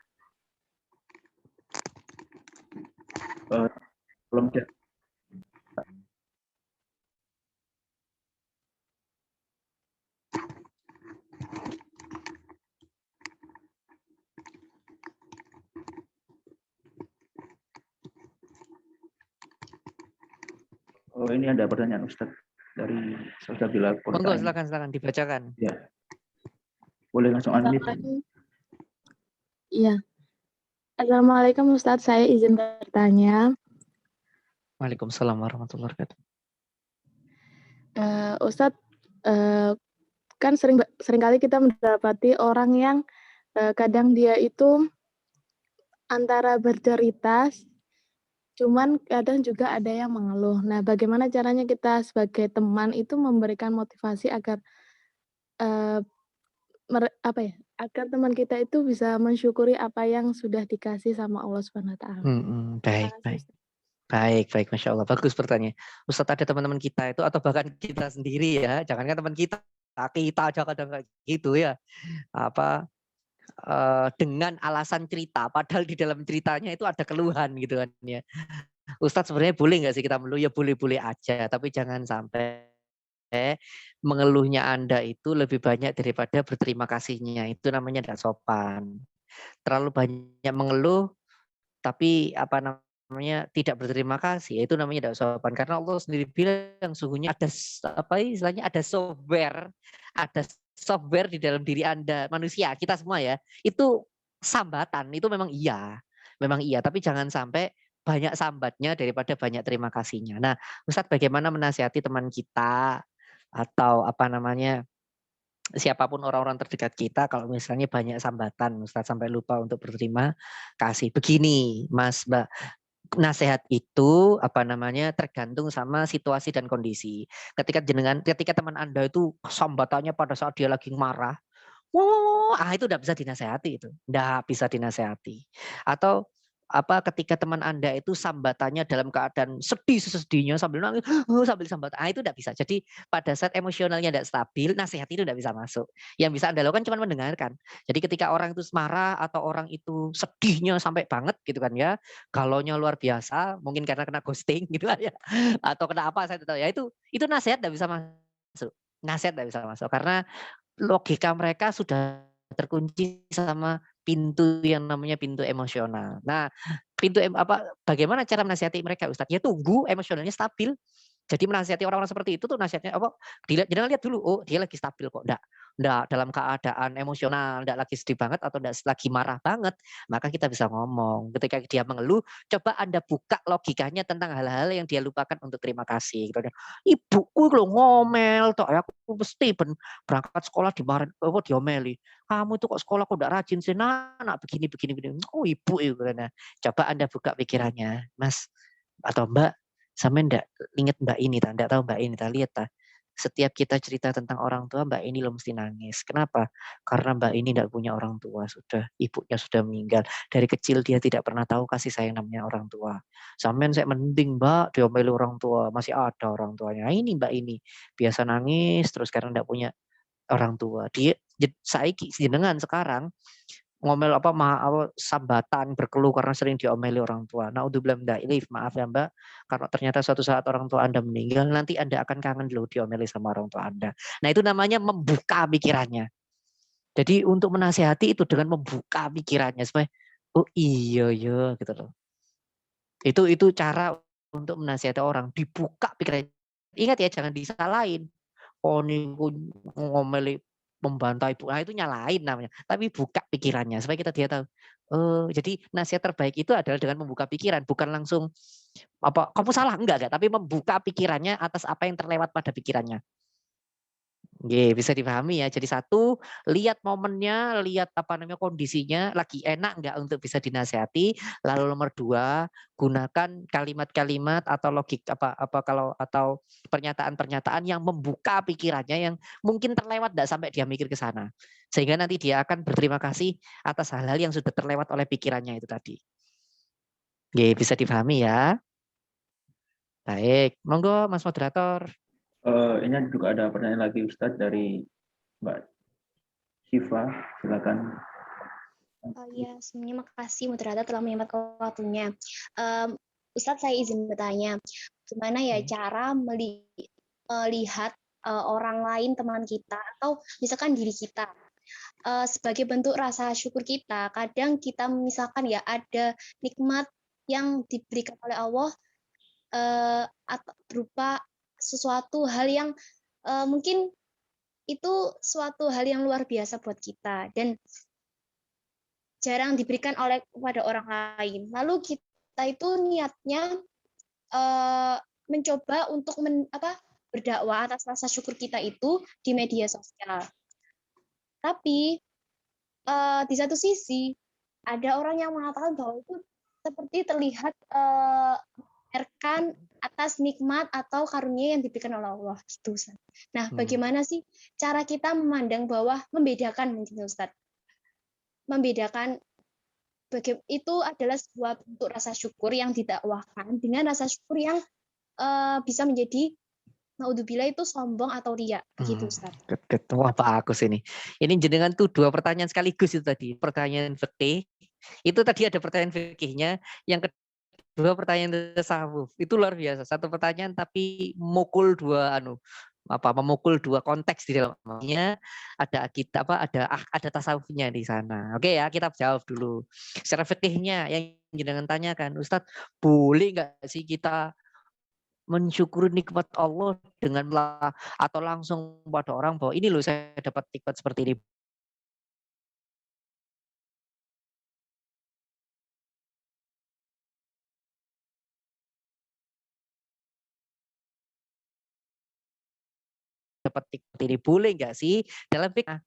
Speaker 2: kolom chat. Oh ini ada pertanyaan Ustadz dari Salsabila.
Speaker 1: Monggo silakan dibacakan.
Speaker 2: Ya. Boleh langsung unmute.
Speaker 3: Iya. Assalamualaikum Ustadz, saya izin bertanya.
Speaker 1: Waalaikumsalam warahmatullahi wabarakatuh.
Speaker 3: Ustadz, kan seringkali kita mendapati orang yang kadang dia itu antara bercerita, cuman kadang juga ada yang mengeluh. Nah, bagaimana caranya kita sebagai teman itu memberikan motivasi agar agar teman kita itu bisa mensyukuri apa yang sudah dikasih sama Allah Subhanahu wa taala.
Speaker 1: Baik, Masya Allah. Bagus pertanyaan. Ustadz, ada teman-teman kita itu atau bahkan kita sendiri ya, jangankan teman kita aja kadang kayak gitu ya. Dengan alasan cerita, padahal di dalam ceritanya itu ada keluhan gitu kan ya. Ustadz sebenarnya boleh nggak sih kita mengeluh? Ya boleh-boleh aja, tapi jangan sampai mengeluhnya Anda itu lebih banyak daripada berterima kasihnya. Itu namanya tidak sopan. Terlalu banyak mengeluh tapi tidak berterima kasih, itu namanya tidak sopan. Karena Allah sendiri bilang sungguhnya ada software di dalam diri Anda, manusia, kita semua ya. Itu sambatan, itu memang iya, tapi jangan sampai banyak sambatnya daripada banyak terima kasihnya. Nah, Ustadz bagaimana menasihati teman kita atau siapapun orang-orang terdekat kita kalau misalnya banyak sambatan, Ustadz sampai lupa untuk berterima kasih. Begini, Mas, Mbak, nasihat itu tergantung sama situasi dan kondisi. Ketika teman Anda itu sambatannya pada saat dia lagi marah, itu udah bisa dinasehati itu. Enggak bisa dinasehati. Atau ketika teman Anda itu sambatannya dalam keadaan sedih sesedihnya sambil nangis, sambil sambat, itu enggak bisa. Jadi pada saat emosionalnya enggak stabil, nasihat itu enggak bisa masuk. Yang bisa Anda lakukan cuma mendengarkan. Jadi ketika orang itu marah atau orang itu sedihnya sampai banget gitu kan ya, galaunya luar biasa, mungkin karena kena ghosting gitu lah ya, atau kena apa saya tidak tahu ya, itu nasihat enggak bisa masuk. Nasihat enggak bisa masuk karena logika mereka sudah terkunci sama pintu yang namanya pintu emosional. Nah, bagaimana cara menasihati mereka Ustadz? Ya tunggu emosionalnya stabil. Jadi menasihati orang-orang seperti itu tuh nasihatnya apa, jangan lihat dulu, oh dia lagi stabil kok, enggak dalam keadaan emosional, enggak lagi sedih banget atau enggak lagi marah banget, maka kita bisa ngomong. Ketika dia mengeluh, coba Anda buka logikanya tentang hal-hal yang dia lupakan untuk terima kasih. Gitu. Ibuku lho ngomel tok, aku mesti berangkat sekolah dimarahin, apa diomeli. Kamu tuh kok sekolah kok enggak rajin sih, nak begini begini begini. Oh ibu itu. Nah, coba Anda buka pikirannya, Mas atau Mbak, sampai ndak inget Mbak ini ta, ndak tahu Mbak ini ta, lihat ta. Setiap kita cerita tentang orang tua, Mbak ini lo mesti nangis. Kenapa? Karena Mbak ini ndak punya orang tua, sudah ibunya sudah meninggal. Dari kecil dia tidak pernah tahu kasih sayang namanya orang tua. Sampean saya mending Mbak diomeli orang tua, masih ada orang tuanya. Nah, ini Mbak ini biasa nangis terus karena ndak punya orang tua. Dia saiki jenengan sekarang ngomel apa sambatan, berkeluh karena sering diomeli orang tua. Naudzubillah min dzalik, maaf ya Mbak, karena ternyata suatu saat orang tua Anda meninggal, nanti Anda akan kangen loh diomeli sama orang tua Anda. Nah itu namanya membuka pikirannya. Jadi untuk menasehati itu dengan membuka pikirannya supaya oh iya ya gitu loh. Itu cara untuk menasihati orang, dibuka pikirannya. Ingat ya jangan disalahin. Oh niku ngomeli membantai ibu, nah itu nyalain namanya. Tapi buka pikirannya supaya dia tahu. Oh, jadi nasihat terbaik itu adalah dengan membuka pikiran, bukan langsung apa kamu salah enggak, tapi membuka pikirannya atas apa yang terlewat pada pikirannya. Nggih, bisa dipahami ya. Jadi satu, lihat momennya, lihat apa namanya kondisinya, lagi enak enggak untuk bisa dinasehati. Lalu nomor dua, gunakan kalimat-kalimat atau logik atau pernyataan-pernyataan yang membuka pikirannya yang mungkin terlewat enggak sampai dia mikir ke sana. Sehingga nanti dia akan berterima kasih atas hal-hal yang sudah terlewat oleh pikirannya itu tadi. Nggih, bisa dipahami ya. Baik, monggo Mas Moderator.
Speaker 2: Ini juga ada pertanyaan lagi Ustadz dari Mbak Syifa, silakan.
Speaker 4: Oh iya, sebelumnya makasih moderator telah menyempatkan waktunya. Ustadz saya izin bertanya, gimana ya cara melihat orang lain teman kita atau misalkan diri kita sebagai bentuk rasa syukur kita. Kadang kita misalkan ya ada nikmat yang diberikan oleh Allah atau berupa sesuatu hal yang mungkin itu suatu hal yang luar biasa buat kita dan jarang diberikan kepada orang lain. Lalu kita itu niatnya mencoba untuk berdakwah atas rasa syukur kita itu di media sosial. Tapi di satu sisi ada orang yang mengatakan bahwa itu seperti terlihat atas nikmat atau karunia yang diberikan oleh Allah. Nah, bagaimana sih cara kita memandang bahwa membedakan mungkin Ustadz? Membedakan itu adalah sebuah bentuk rasa syukur yang didakwahkan dengan rasa syukur yang bisa menjadi naudzubillah itu sombong atau riya begitu Ustaz.
Speaker 1: Wah bagus ini. Ini jenengan tuh dua pertanyaan sekaligus itu tadi. Pertanyaan fikih. Itu tadi ada pertanyaan fikihnya, yang kedua pertanyaan tasawuf. Itu luar biasa. Satu pertanyaan tapi memukul memukul dua konteks di dalamnya. Ada kita ada tasawufnya di sana. Oke ya, kita jawab dulu. Secara fikihnya yang jenengan tanyakan, Ustadz, boleh nggak sih kita mensyukuri nikmat Allah dengan atau langsung pada orang bahwa ini loh saya dapat nikmat seperti ini. Dapat nikmat ini boleh nggak sih dalam fikih?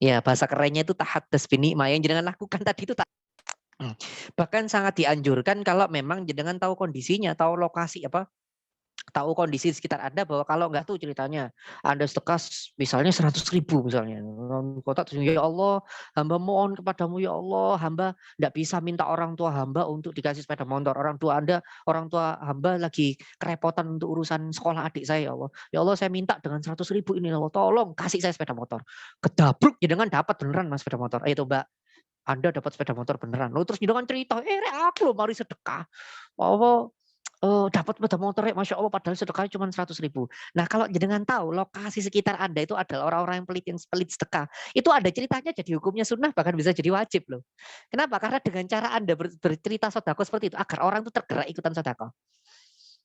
Speaker 1: Ya bahasa kerennya itu tahaddas bi nikmah yang jenengan lakukan tadi itu bahkan sangat dianjurkan kalau memang jenengan tahu kondisinya, tahu lokasi tahu kondisi di sekitar Anda bahwa kalau enggak tuh ceritanya Anda sedekah misalnya 100.000 misalnya. Kota ya Allah, hamba mohon kepadamu ya Allah, hamba enggak bisa minta orang tua hamba untuk dikasih sepeda motor. Orang tua hamba lagi kerepotan untuk urusan sekolah adik saya ya Allah. Ya Allah saya minta dengan 100.000 ini ya Allah, tolong kasih saya sepeda motor. Kedabruk jenengan dapat beneran Mas sepeda motor. Ayo coba Anda dapat sepeda motor beneran. Lo terus jenengan cerita, aku lo mari sedekah. Dapat sepeda motor ya, Masya Allah, padahal sedekahnya cuma 100.000. Nah kalau jenengan tahu lokasi sekitar Anda itu adalah orang-orang yang pelit sedekah, itu ada ceritanya jadi hukumnya sunnah, bahkan bisa jadi wajib loh. Kenapa? Karena dengan cara Anda bercerita sedekah seperti itu, agar orang itu tergerak ikutan sedekah.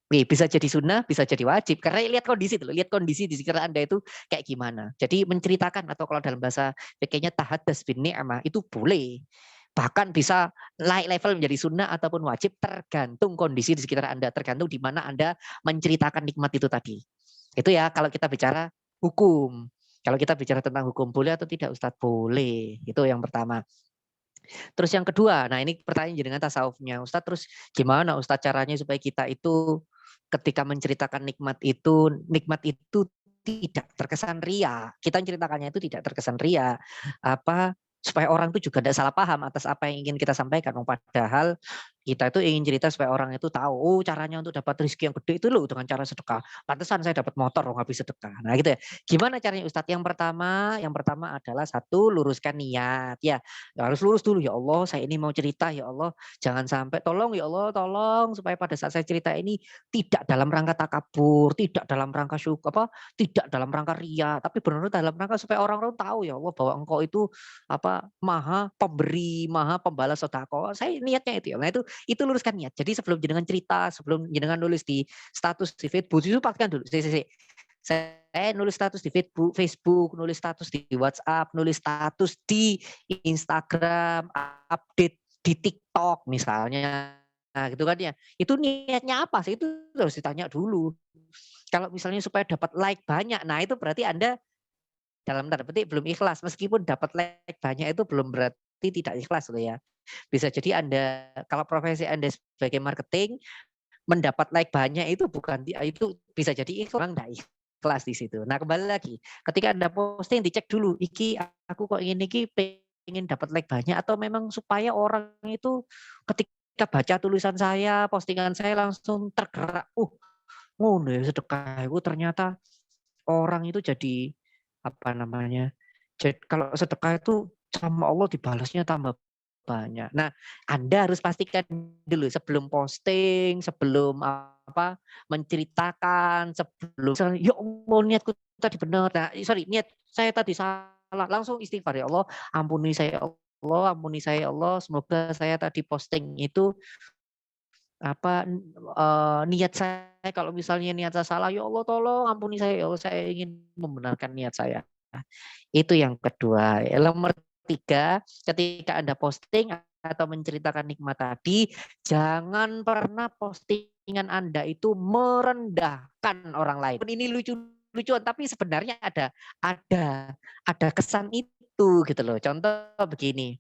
Speaker 1: Bisa jadi sunnah, bisa jadi wajib. Karena lihat kondisi dulu, lihat kondisi di sekitar Anda itu kayak gimana. Jadi menceritakan atau kalau dalam bahasa fikihnya tahaddas bin ni'mah itu boleh. Bahkan bisa naik level menjadi sunnah ataupun wajib tergantung kondisi di sekitar Anda, tergantung di mana Anda menceritakan nikmat itu tadi. Itu ya kalau kita bicara hukum. Kalau kita bicara tentang hukum boleh atau tidak Ustadz? Boleh. Itu yang pertama. Terus yang kedua, nah ini pertanyaan dengan tasawufnya Ustadz, terus gimana Ustadz caranya supaya kita itu ketika menceritakan nikmat itu tidak terkesan ria. Kita menceritakannya itu tidak terkesan ria. Apa supaya orang itu juga tidak salah paham atas apa yang ingin kita sampaikan. Padahal kita itu ingin cerita supaya orang itu tahu, oh caranya untuk dapat rezeki yang gede itu loh dengan cara sedekah. Pantesan saya dapat motor loh habis sedekah. Nah gitu ya. Gimana caranya Ustadz? Yang pertama adalah satu, luruskan niat ya. Harus lurus dulu ya Allah, saya ini mau cerita ya Allah, jangan sampai tolong ya Allah, tolong supaya pada saat saya cerita ini tidak dalam rangka takabur, tidak dalam rangka tidak dalam rangka ria, tapi benar-benar dalam rangka supaya orang-orang tahu ya Allah bahwa Engkau itu maha pemberi, maha pembalas sedekah. Saya niatnya itu ya. Nah itu luruskan niat. Jadi sebelum jenengan cerita, sebelum jenengan nulis di status di Facebook, itu pastikan dulu. Saya nulis status di Facebook, nulis status di WhatsApp, nulis status di Instagram, update di TikTok misalnya. Nah, gitu kan ya. Itu niatnya apa sih? Itu harus ditanya dulu. Kalau misalnya supaya dapat like banyak, nah itu berarti Anda dalam tanda petik belum ikhlas. Meskipun dapat like banyak itu belum berarti tidak ikhlas loh ya. Bisa jadi Anda kalau profesi Anda sebagai marketing mendapat like banyak itu itu bisa jadi ikhlas, enggak ikhlas di situ. Nah, kembali lagi, ketika Anda posting dicek dulu, aku kok pengen dapat like banyak atau memang supaya orang itu ketika baca tulisan saya, postingan saya langsung tergerak. Ngono ya sedekah itu ternyata orang itu jadi kalau sedekah itu sama Allah dibalasnya tambah banyak. Nah, Anda harus pastikan dulu sebelum posting, sebelum menceritakan, sebelum ya Allah niatku tadi benar. Nah, niat saya tadi salah. Langsung istighfar ya Allah, ampuni saya ya Allah, ampuni saya ya Allah. Semoga saya tadi posting itu niat saya kalau misalnya niat saya salah ya Allah tolong ampuni saya ya Allah, saya ingin membenarkan niat saya. Itu yang kedua. Nomor 3, ketika Anda posting atau menceritakan nikmat tadi, jangan pernah postingan Anda itu merendahkan orang lain. Ini lucu-lucuan tapi sebenarnya ada kesan itu gitu loh. Contoh begini.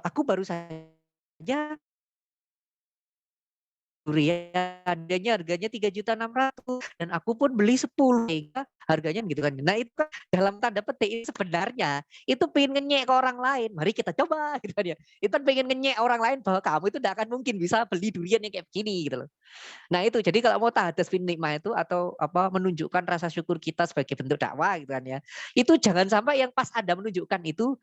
Speaker 1: Aku baru saja harganya 3.600.000 dan aku pun beli 10 harganya gitu kan. Nah itu kan dalam tanda petik sebenarnya itu pengen ngenyek ke orang lain. Mari kita coba gitu kan ya. Itu kan pengen ngenyek orang lain bahwa kamu itu tidak akan mungkin bisa beli durian yang kayak begini gitu loh. Nah itu jadi kalau mau tahaddas bin nikmah itu atau menunjukkan rasa syukur kita sebagai bentuk dakwah gitu kan ya. Itu jangan sampai yang pas Anda menunjukkan itu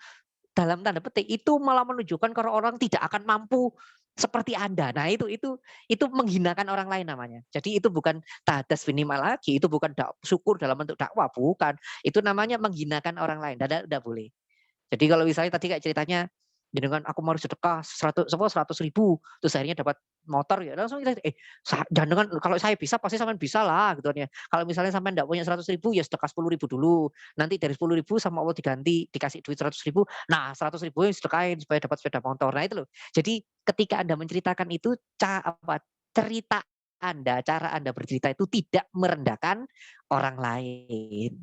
Speaker 1: dalam tanda petik itu malah menunjukkan kalau orang tidak akan mampu seperti Anda. Nah, itu menghinakan orang lain namanya. Jadi itu bukan tahaddas bin nikmah lagi, itu bukan syukur dalam bentuk dakwah, bukan. Itu namanya menghinakan orang lain. Tidak boleh. Jadi kalau misalnya tadi kayak ceritanya dengan aku mau sedekah 100.000 terus akhirnya dapat motor ya langsung kita jangan kalau saya bisa pasti sampean bisa lah gitu ya. Kalau misalnya sampean enggak punya 100.000 ya sedekah 10.000 dulu. Nanti dari 10.000 sama Allah diganti dikasih duit 100.000. Nah, 100.000 yang sedekahin supaya dapat sepeda motor. Nah, itu loh. Jadi ketika Anda menceritakan itu cerita Anda, cara Anda bercerita itu tidak merendahkan orang lain.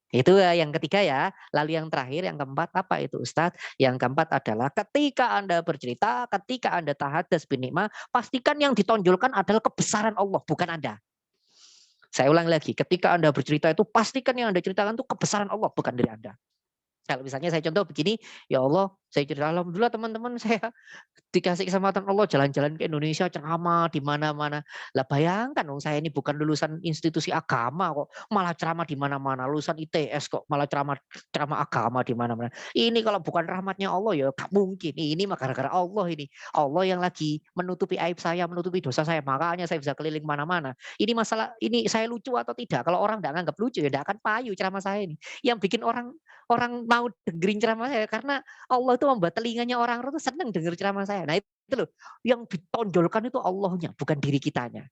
Speaker 1: Itu yang ketiga ya. Lalu yang terakhir, yang keempat apa itu Ustadz? Yang keempat adalah ketika Anda bercerita, ketika Anda tahaddas bin nikmah, pastikan yang ditonjolkan adalah kebesaran Allah, bukan Anda. Saya ulang lagi, ketika Anda bercerita itu pastikan yang Anda ceritakan itu kebesaran Allah, bukan dari Anda. Kalau misalnya saya contoh begini, ya Allah, saya cerita alhamdulillah teman-teman saya dikasih kesempatan Allah jalan-jalan ke Indonesia ceramah di mana-mana. Lah bayangkan dong saya ini bukan lulusan institusi agama kok malah ceramah di mana-mana, lulusan ITS kok malah ceramah agama di mana-mana. Ini kalau bukan rahmatnya Allah ya gak mungkin. Ini mah gara-gara Allah ini. Allah yang lagi menutupi aib saya, menutupi dosa saya, makanya saya bisa keliling mana-mana. Ini masalah ini saya lucu atau tidak? Kalau orang enggak nganggap lucu ya enggak akan payu ceramah saya ini. Yang bikin orang orang mau dengerin ceramah saya karena Allah itu membuat telinganya orang itu senang denger ceramah saya. Nah itu loh, yang ditonjolkan itu Allahnya, bukan diri kitanya.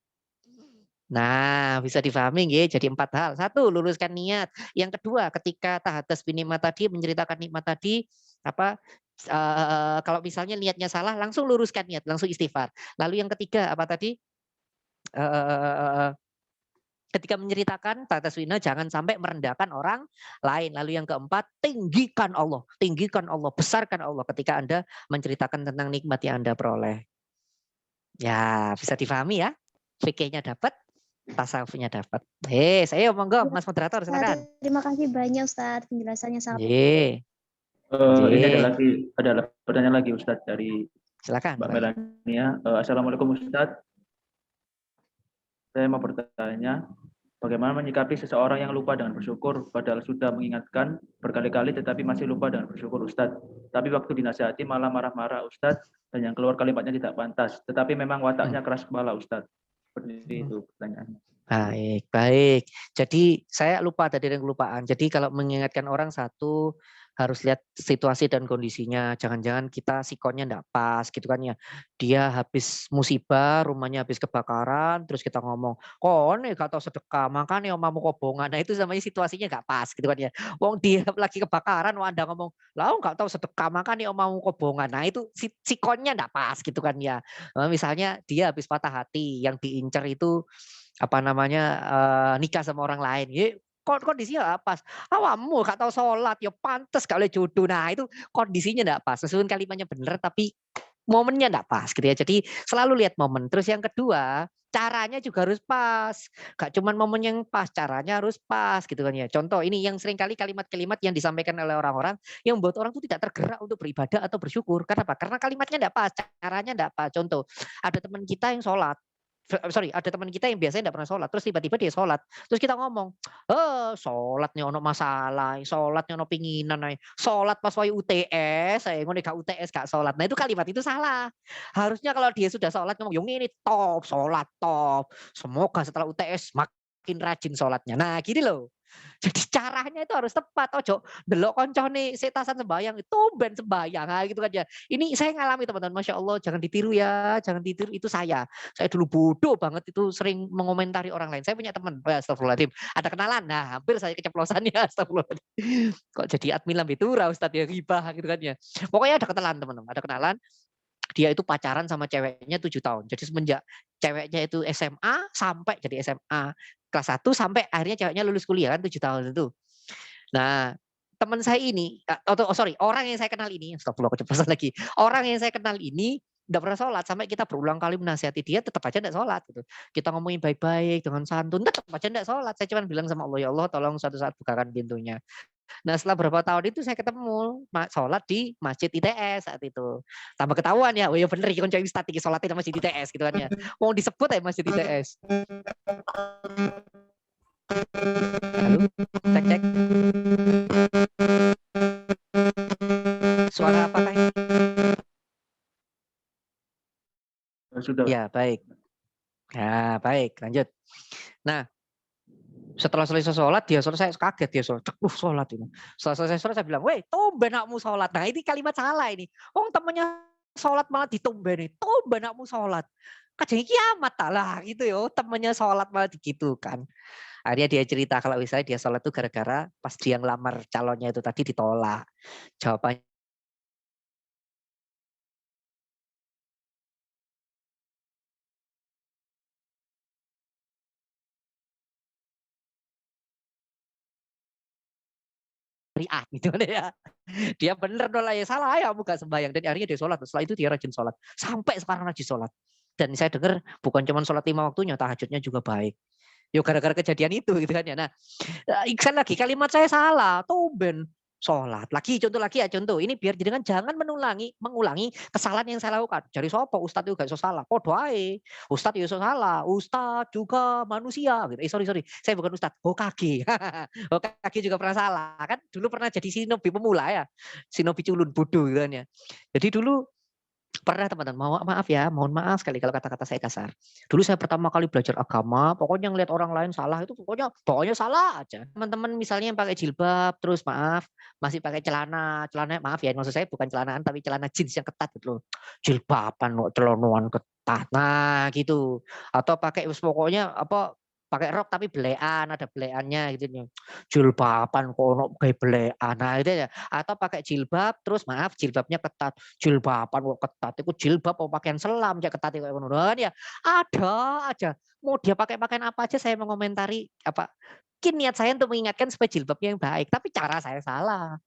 Speaker 1: Nah, bisa difahami nggih, jadi 4 hal. 1, luruskan niat. Yang kedua, ketika tahadas binikmat tadi, menceritakan nikmat tadi, apa, kalau misalnya niatnya salah, langsung luruskan niat, langsung istighfar. Lalu yang ketiga, apa tadi? Eee, ketika menceritakan tahadas wina, jangan sampai merendahkan orang lain. Lalu yang keempat, tinggikan Allah, besarkan Allah ketika Anda menceritakan tentang nikmat yang Anda peroleh. Ya, bisa difahami ya? Fikihnya dapat, tasawufnya dapat. Saya monggo Mas moderator silakan.
Speaker 4: Terima kasih banyak Ustadz, penjelasannya sangat.
Speaker 1: Nggih.
Speaker 2: Ini ada pertanyaan lagi Ustadz dari
Speaker 1: Silakan.
Speaker 2: Mbak Melania. Assalamualaikum Ustadz. Saya mau bertanya, bagaimana menyikapi seseorang yang lupa dengan bersyukur padahal sudah mengingatkan berkali-kali tetapi masih lupa dengan bersyukur Ustadz. Tapi waktu dinasihati malah marah-marah Ustadz dan yang keluar kalimatnya tidak pantas. Tetapi memang wataknya keras kepala Ustadz. Seperti itu pertanyaannya.
Speaker 1: Baik. Jadi saya lupa tadi dengan kelupaan. Jadi kalau mengingatkan orang satu harus lihat situasi dan kondisinya. Jangan-jangan kita sikonnya enggak pas gitu kan ya. Dia habis musibah, rumahnya habis kebakaran, terus kita ngomong, "Kon gak tau sedekah, makanya omamu kobongan." Nah itu namanya situasinya enggak pas gitu kan ya. Wong dia lagi kebakaran, Anda ngomong, "Lah gak tahu sedekah, makanya omamu kobongan." Nah itu sikonnya enggak pas gitu kan ya. Misalnya dia habis patah hati, yang diincar itu apa namanya, nikah sama orang lain. Kondisinya nggak pas. Awakmu gak tahu sholat, ya pantes gak oleh jodoh. Nah itu kondisinya nggak pas. Meskipun kalimatnya bener, tapi momennya nggak pas gitu ya. Jadi selalu lihat momen. Terus yang kedua, caranya juga harus pas. Gak cuman momen yang pas, caranya harus pas gitu kan ya. Contoh ini yang seringkali kalimat-kalimat yang disampaikan oleh orang-orang yang membuat orang tuh tidak tergerak untuk beribadah atau bersyukur. Kenapa? Karena kalimatnya nggak pas, caranya nggak pas. Contoh, ada teman kita yang sholat. Ada teman kita yang biasanya nggak pernah sholat, terus tiba-tiba dia sholat, terus kita ngomong, sholatnya ono masalah, sholatnya ono pinginan, sholat pas wae UTS, ngono gak UTS gak sholat. Nah itu kalimat itu salah. Harusnya kalau dia sudah sholat ngomong, yang ini top, sholat top. Semoga setelah UTS makin rajin sholatnya. Nah gini loh. Jadi caranya itu harus tepat. Ojo delok koncone setasan sembayang itu ben sembayang gitu kan ya. Ini saya ngalami teman-teman, Masya Allah, jangan ditiru ya, jangan ditiru, itu saya. Saya dulu bodoh banget itu sering mengomentari orang lain. Saya punya teman, astagfirullahaladzim, ada kenalan. Nah, hampir saya keceplosannya, astagfirullahaladzim. Kok jadi admin lambe tura Ustadz ya, ghibah gitu kan ya. Pokoknya ada kenalan teman-teman, ada kenalan. Dia itu pacaran sama ceweknya 7 tahun. Jadi semenjak ceweknya itu SMA sampai jadi SMA kelas 1 sampai akhirnya ceweknya lulus kuliah kan 7 tahun itu. Nah, teman saya ini orang yang saya kenal ini, astagfirullah keceplosan lagi. Orang yang saya kenal ini enggak pernah sholat sampai kita berulang kali menasihati dia tetap aja enggak sholat gitu. Kita ngomongin baik-baik dengan santun tetap aja enggak sholat. Saya cuma bilang sama Allah, "Ya Allah, tolong suatu saat bukakan pintunya." Nah setelah berapa tahun itu saya ketemu sholat di masjid ITS saat itu. Tambah ketahuan ya, oh ya bener iki konco ustad iki sholatnya di masjid ITS gitu kan ya. Mau disebut ya masjid ITS. Halo, cek. Suara apakah ini?
Speaker 2: Sudah.
Speaker 1: Ya baik. Ya baik, lanjut. Nah, setelah selesai sholat, dia selesai kaget dia sholat. Sholat ini. Setelah selesai sholat saya bilang, "Weh, tumben anakmu sholat." Nah ini kalimat salah ini. Temennya sholat malah ditumbeni. Tumben anakmu sholat. Kajeng kiamat lah gitu ya. Temennya sholat malah digitukan. Akhirnya dia cerita kalau misalnya dia sholat itu gara-gara pas dia ngelamar calonnya itu tadi ditolak. Jawabannya riak gitu kan ya. Dia bener nolak ya salah ya bukan sembahyang dan akhirnya dia sholat. Setelah itu dia rajin sholat. Sampai sekarang rajin sholat. Dan saya dengar bukan cuma sholat 5 waktunya, tahajudnya juga baik. Yo gara-gara kejadian itu gitu kan ya. Nah, Iksan lagi kalimat saya salah. Tumben sholat. Contoh lagi ya contoh. Ini biar jenengan jangan mengulangi kesalahan yang saya lakukan. Jadi sopo Ustadz juga iso salah. Podo ae. Ustadz iso salah. Ustadz juga manusia gitu. Sorry. Saya bukan Ustadz. Hokage. Hokage juga pernah salah. Kan dulu pernah jadi shinobi pemula ya. Shinobi culun bodoh gitu kan ya. Jadi dulu Pernah teman-teman, maaf ya, mohon maaf sekali kalau kata-kata saya kasar. Dulu saya pertama kali belajar agama, pokoknya ngelihat orang lain salah itu pokoknya salah aja. Teman-teman misalnya yang pakai jilbab, terus maaf masih pakai celana maaf ya, maksud saya bukan celanaan tapi celana jeans yang ketat gitu loh. Jilbaban kok celonuan ketat. Nah, gitu. Atau pakai pokoknya apa pakai rok tapi belean, ada beleannya gitu nih. Jilbaban kok ono kayak belean. Nah, itu ya. Atau pakai jilbab terus maaf jilbabnya ketat. Jilbaban kok ketat, itu jilbab apa pakaian selam cek ketat kayak ngono ya. Ada aja. Mau dia pakai pakaian apa aja saya mengomentari apa mungkin niat saya untuk mengingatkan supaya jilbabnya yang baik, tapi cara saya salah.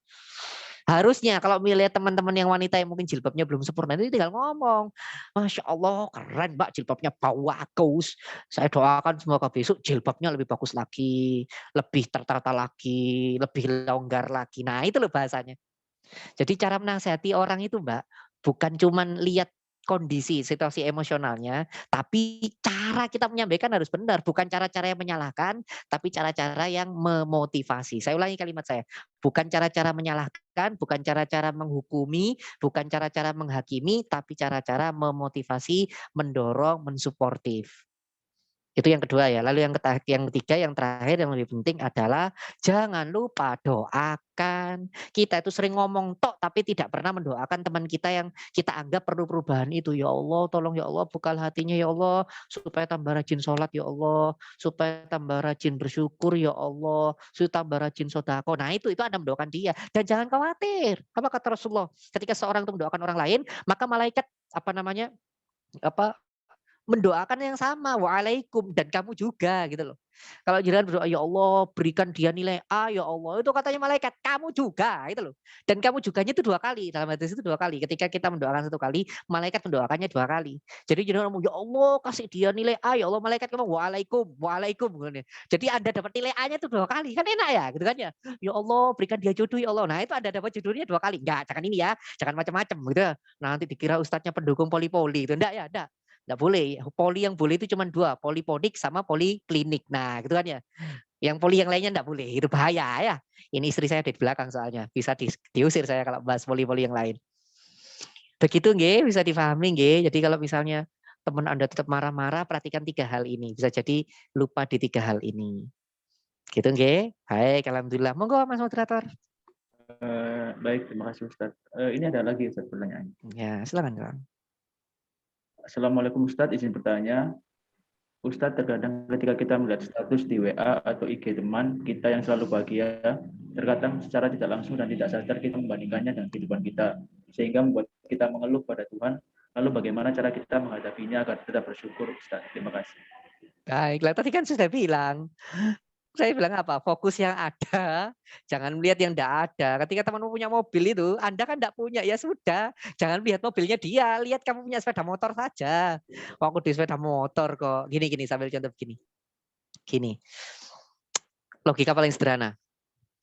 Speaker 1: Harusnya kalau melihat teman-teman yang wanita yang mungkin jilbabnya belum sempurna itu tinggal ngomong, Masya Allah keren Mbak jilbabnya bagus. Saya doakan semoga besok jilbabnya lebih bagus lagi, lebih tertata lagi, lebih longgar lagi. Nah itu loh bahasanya. Jadi cara menasihati orang itu Mbak, bukan cuman lihat kondisi, situasi emosionalnya, tapi cara kita menyampaikan harus benar, bukan cara-cara yang menyalahkan, tapi cara-cara yang memotivasi. Saya ulangi kalimat saya, bukan cara-cara menyalahkan, bukan cara-cara menghukumi, bukan cara-cara menghakimi, tapi cara-cara memotivasi, mendorong, mensuportif. Itu yang kedua ya. Lalu yang ketiga, yang terakhir yang lebih penting adalah jangan lupa doakan. Kita itu sering ngomong tok tapi tidak pernah mendoakan teman kita yang kita anggap perlu perubahan itu. Ya Allah, tolong ya Allah bukal hatinya ya Allah supaya tambah rajin sholat ya Allah, supaya tambah rajin bersyukur ya Allah, supaya tambah rajin sodako. Nah itu Anda mendoakan dia dan jangan khawatir. Apa kata Rasulullah? Ketika seorang itu mendoakan orang lain, maka malaikat apa namanya? Apa mendoakan yang sama, waalaikum dan kamu juga gitu loh. Kalau jenengan berdoa, ya Allah berikan dia nilai A ya Allah, itu katanya malaikat, kamu juga itu loh. Dan kamu juganya itu 2 kali, dalam hadis itu 2 kali. Ketika kita mendoakan 1 kali, malaikat mendoakannya 2 kali. Jadi jenengan ngomong, ya Allah kasih dia nilai A ya Allah, malaikat ngomong waalaikum, waalaikum. Jadi Anda dapat nilai A-nya itu 2 kali, kan enak ya gitu kan ya. Ya Allah berikan dia jodoh ya Allah. Nah itu Anda dapat jodohnya 2 kali. Enggak, jangan ini ya, jangan macam-macam gitu. Nanti dikira ustadznya pendukung poli-poli gitu. Enggak ya, enggak. Nggak boleh. Poli yang boleh itu cuma 2, polipodik sama poliklinik. Nah, gitu kan ya. Yang poli yang lainnya nggak boleh. Itu bahaya ya. Ini istri saya di belakang soalnya. Bisa diusir saya kalau bahas poli-poli yang lain. Begitu nggih, bisa difahami nggih. Jadi kalau misalnya teman Anda tetap marah-marah, perhatikan 3 hal ini. Bisa jadi lupa di 3 hal ini. Gitu nggih. Baik, alhamdulillah. Monggo Mas moderator.
Speaker 2: Baik, terima kasih Ustadz. Ini ada lagi Ustadz pertanyaan.
Speaker 1: Ya, silakan Kang.
Speaker 2: Assalamualaikum Ustadz, izin bertanya. Ustadz, terkadang ketika kita melihat status di WA atau IG teman kita yang selalu bahagia, terkadang secara tidak langsung dan tidak sadar kita membandingkannya dengan kehidupan kita, sehingga membuat kita mengeluh pada Tuhan. Lalu bagaimana cara kita menghadapinya agar tetap bersyukur, Ustadz? Terima kasih.
Speaker 1: Baiklah, tadi kan sudah bilang. Saya bilang apa? Fokus yang ada, jangan melihat yang tidak ada. Ketika temanmu punya mobil itu, Anda kan tidak punya, ya sudah. Jangan lihat mobilnya dia, lihat kamu punya sepeda motor saja. Aku di sepeda motor kok. Gini, sambil contoh begini. Gini, logika paling sederhana.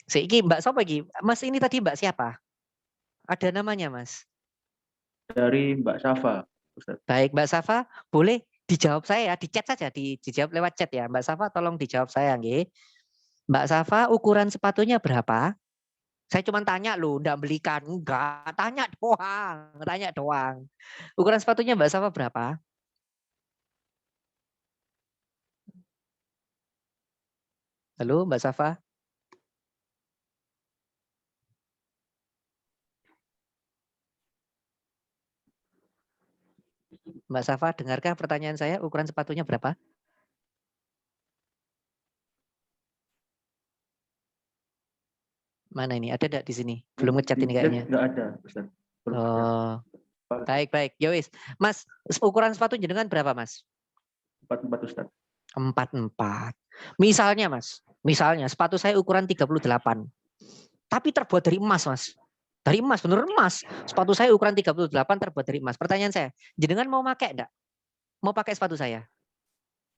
Speaker 1: Seiki Mbak siapa iki? Mas ini tadi Mbak siapa? Ada namanya Mas?
Speaker 2: Dari Mbak Safa, Ustadz.
Speaker 1: Baik Mbak Safa, boleh dijawab saya ya, di chat saja, dijawab lewat chat ya. Mbak Safa tolong dijawab saya nggih. Mbak Safa ukuran sepatunya berapa? Saya cuma tanya loh, enggak belikan, enggak, tanya doang. Ukuran sepatunya Mbak Safa berapa? Halo Mbak Safa? Mbak Safa, dengarkah pertanyaan saya? Ukuran sepatunya berapa? Mana ini? Ada enggak di sini? Belum ngechat ini kayaknya.
Speaker 2: Enggak ada, Ustaz.
Speaker 1: Oh. Baik, Yowis. Mas, ukuran sepatu jenengan berapa, Mas?
Speaker 2: 44, Ustaz.
Speaker 1: 44. Misalnya, Mas. Misalnya sepatu saya ukuran 38. Tapi terbuat dari emas, Mas. Dari emas, bener emas. Sepatu saya ukuran 38 terbuat dari emas. Pertanyaan saya, jenengan mau pakai enggak? Mau pakai sepatu saya?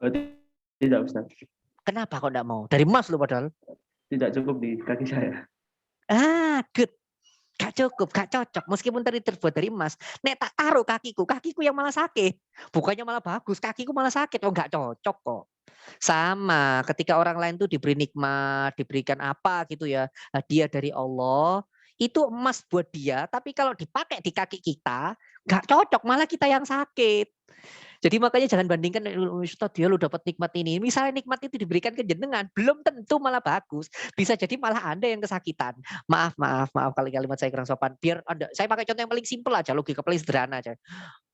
Speaker 2: Tidak, Ustaz.
Speaker 1: Kenapa kok enggak mau? Dari emas loh padahal.
Speaker 2: Tidak cukup di kaki saya.
Speaker 1: Good. Gak cukup, gak cocok. Meskipun tadi terbuat dari emas. Nek tak taruh kakiku yang malah sakit. Bukannya malah bagus, kakiku malah sakit. Oh gak cocok kok. Sama ketika orang lain tuh diberi nikmat, diberikan apa gitu ya. Hadiah dari Allah. Itu emas buat dia, tapi kalau dipakai di kaki kita, Nggak cocok, malah kita yang sakit. Jadi makanya jangan bandingkan, Ustaz dia lu dapat nikmat ini. Misalnya nikmat itu diberikan ke jenengan, belum tentu malah bagus. Bisa jadi malah Anda yang kesakitan. Maaf kalau kalimat saya kurang sopan. Biar Anda, saya pakai contoh yang paling simpel aja, logika paling sederhana aja.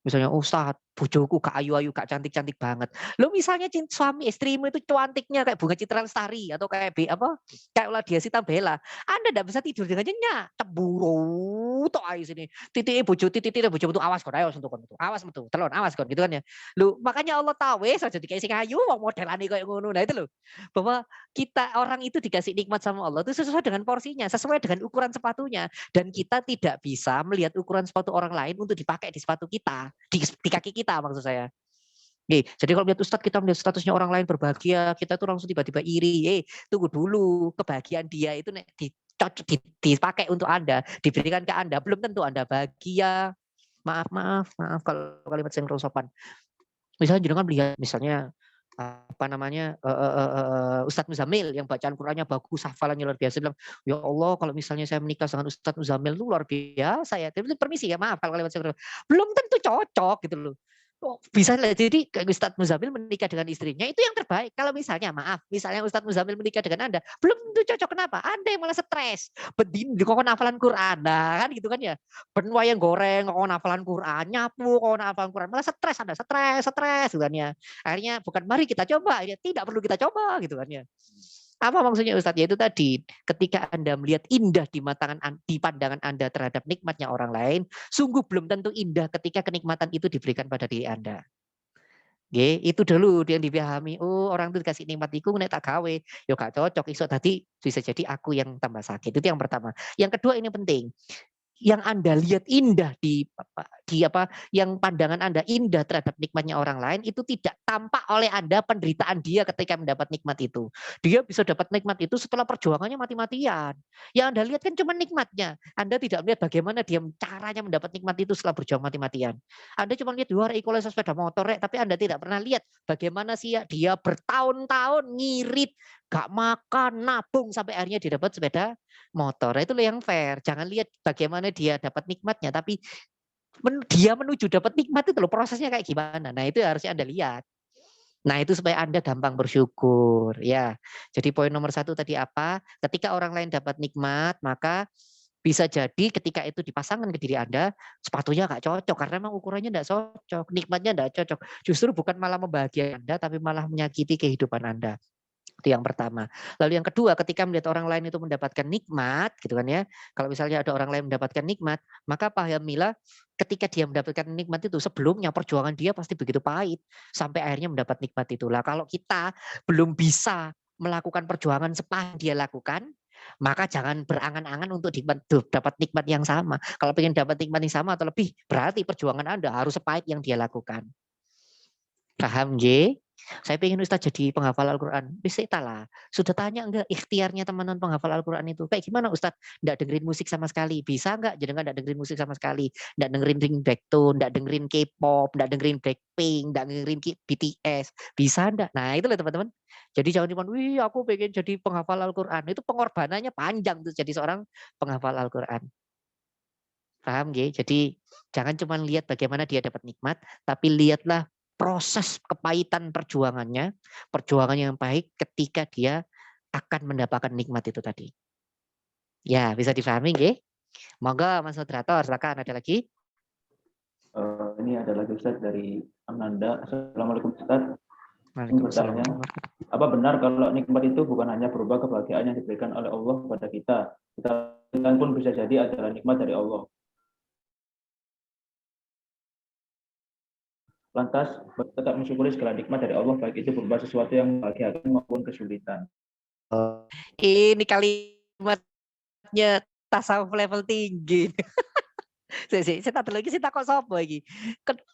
Speaker 1: Misalnya, Ustaz, bojoku gak ayu-ayu, gak cantik-cantik banget. Lo misalnya suami istrimu itu cantiknya kayak Bunga Citra Lestari atau kayak kayak Oladia Sita Bella, Anda enggak bisa tidur dengan nyenyak. Cemburu tok ae sini. Titik bojo itu awas kon, ayo sentuh kon itu. Awas metu, telon awas kon gitu kan ya. Lu makanya Allah tahu wis aja dikasih kayu wong modelane kayak ngono. Nah itu loh. Bahwa kita orang itu dikasih nikmat sama Allah itu sesuai dengan porsinya, sesuai dengan ukuran sepatunya. Dan kita tidak bisa melihat ukuran sepatu orang lain untuk dipakai di sepatu kita, di kaki kita maksud saya. Nih, jadi kalau melihat Ustadz, kita melihat statusnya orang lain berbahagia, kita tuh langsung tiba-tiba iri. Tunggu dulu, kebahagiaan dia itu dipakai untuk Anda, diberikan ke Anda, belum tentu Anda bahagia. Maaf kalau kalimat saya kurang sopan. Misalnya jenengan melihat misalnya apa namanya Ustadz Muzamil yang bacaan Qurannya bagus, hafalannya luar biasa, bilang, ya Allah kalau misalnya saya menikah dengan Ustadz Muzamil itu luar biasa ya. Tapi permisi ya, maaf kalau kalimat saya belum tentu cocok gitu loh. Bisa jadi Ustadz Muzamil menikah dengan istrinya itu yang terbaik. Kalau misalnya misalnya Ustadz Muzamil menikah dengan Anda, belum tentu cocok. Kenapa? Anda yang malah stres. Bedin di kokon hafalan Quran, nah, kan gitu kan ya. Ben wayang goreng, kokon hafalan Quran, nyapu, kokon hafalan Quran, malah stres Anda, stres gitu kan ya. Akhirnya bukan mari kita coba, ya tidak perlu kita coba gitu kan ya. Apa maksudnya Ustadz? Yaitu tadi, ketika Anda melihat indah di pandangan Anda terhadap nikmatnya orang lain, sungguh belum tentu indah ketika kenikmatan itu diberikan pada diri Anda. Oke, itu dulu yang dipahami. Oh, orang itu dikasih nikmat itu nek tak gawe, yo gak cocok. Iso tadi bisa jadi aku yang tambah sakit. Itu yang pertama. Yang kedua ini penting. Yang Anda lihat indah yang pandangan Anda indah terhadap nikmatnya orang lain itu tidak tampak oleh Anda penderitaan dia ketika mendapat nikmat itu. Dia bisa dapat nikmat itu setelah perjuangannya mati-matian. Yang Anda lihat kan cuma nikmatnya. Anda tidak melihat bagaimana dia caranya mendapat nikmat itu setelah berjuang mati-matian. Anda cuma lihat dua equalizer sepeda motor, tapi Anda tidak pernah lihat bagaimana sih dia bertahun-tahun ngirit, gak makan, nabung sampai akhirnya dia dapat sepeda motor. Itu yang fair. Jangan lihat bagaimana dia dapat nikmatnya, tapi dia menuju dapat nikmat itu loh prosesnya kayak gimana. Nah itu harusnya Anda lihat. Nah itu supaya Anda gampang bersyukur ya. Jadi poin nomor 1 tadi apa? Ketika orang lain dapat nikmat, maka bisa jadi ketika itu dipasangkan ke diri Anda, sepatunya nggak cocok karena memang ukurannya nggak cocok, nikmatnya nggak cocok. Justru bukan malah membahagiakan Anda, tapi malah menyakiti kehidupan Anda. Itu yang pertama. Lalu yang kedua, ketika melihat orang lain itu mendapatkan nikmat, gitu kan ya. Kalau misalnya ada orang lain mendapatkan nikmat, maka pahamilah ketika dia mendapatkan nikmat itu sebelumnya perjuangan dia pasti begitu pahit sampai akhirnya mendapat nikmat itulah. Kalau kita belum bisa melakukan perjuangan sepahit dia lakukan, maka jangan berangan-angan untuk dapat nikmat yang sama. Kalau ingin dapat nikmat yang sama atau lebih, berarti perjuangan Anda harus sepahit yang dia lakukan. Paham, G? Saya pengen Ustaz jadi penghafal Al-Quran. Bisa lah. Sudah tanya enggak ikhtiarnya teman-teman penghafal Al-Quran itu? Kayak gimana Ustaz? Enggak dengerin musik sama sekali. Bisa enggak? Jadi enggak dengerin musik sama sekali. Enggak dengerin ringbackstone, enggak dengerin K-pop, enggak dengerin Blackpink, enggak dengerin BTS. Bisa enggak? Nah itu loh teman-teman. Jadi jangan cuma, wih aku pengen jadi penghafal Al-Quran. Itu pengorbanannya panjang tuh jadi seorang penghafal Al-Quran. Paham G? Jadi jangan cuma lihat bagaimana dia dapat nikmat, tapi lihatlah proses kepahitan perjuangannya, perjuangan yang baik ketika dia akan mendapatkan nikmat itu tadi. Ya, bisa difahami nggih? Monggo Mas moderator, silakan ada lagi.
Speaker 2: Ini ada lagi Ustaz dari Ananda. Assalamualaikum Ustaz.
Speaker 1: Waalaikumsalam.
Speaker 2: Apa benar kalau nikmat itu bukan hanya berupa kebahagiaan yang diberikan oleh Allah kepada kita, kita pun bisa jadi adalah nikmat dari Allah. Lantas tetap mensyukuri segala nikmat dari Allah, baik itu berupa sesuatu yang membahagiakan maupun kesulitan.
Speaker 1: Ini kalimatnya tasawuf level tinggi. Saya tak lagi, saya takut sopo lagi.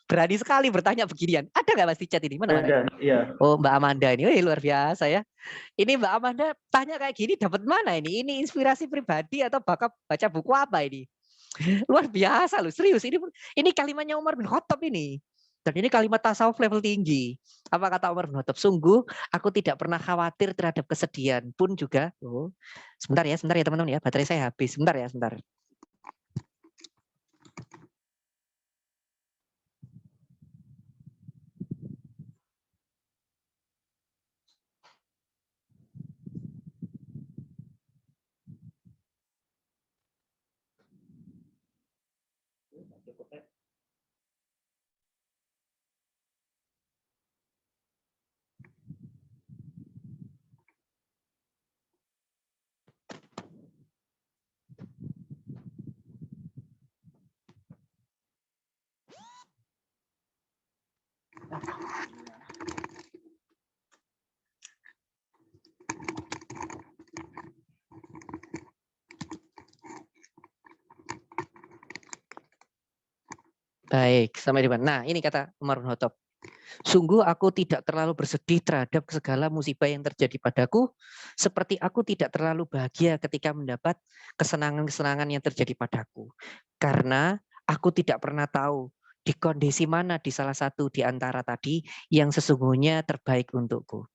Speaker 1: Berani sekali bertanya beginian. Ada nggak Mas di chat ini? Mana?
Speaker 2: Iya.
Speaker 1: Oh Mbak Amanda ini, luar biasa ya. Ini Mbak Amanda tanya kayak gini, dapat mana ini? Ini inspirasi pribadi atau bakat baca buku apa ini? Luar biasa loh, serius. Ini kalimatnya Umar bin Khattab ini. Dan ini kalimat tasawuf level tinggi. Apa kata Umar bin Khattab? Sungguh aku tidak pernah khawatir terhadap kesedihan pun juga. Oh, sebentar ya teman-teman ya. Baterai saya habis. Sebentar ya, sebentar. Baik, sampai di mana? Nah, ini kata Umar bin Khattab. Sungguh aku tidak terlalu bersedih terhadap segala musibah yang terjadi padaku, seperti aku tidak terlalu bahagia ketika mendapat kesenangan-kesenangan yang terjadi padaku. Karena aku tidak pernah tahu di kondisi mana di salah satu di antara tadi yang sesungguhnya terbaik untukku.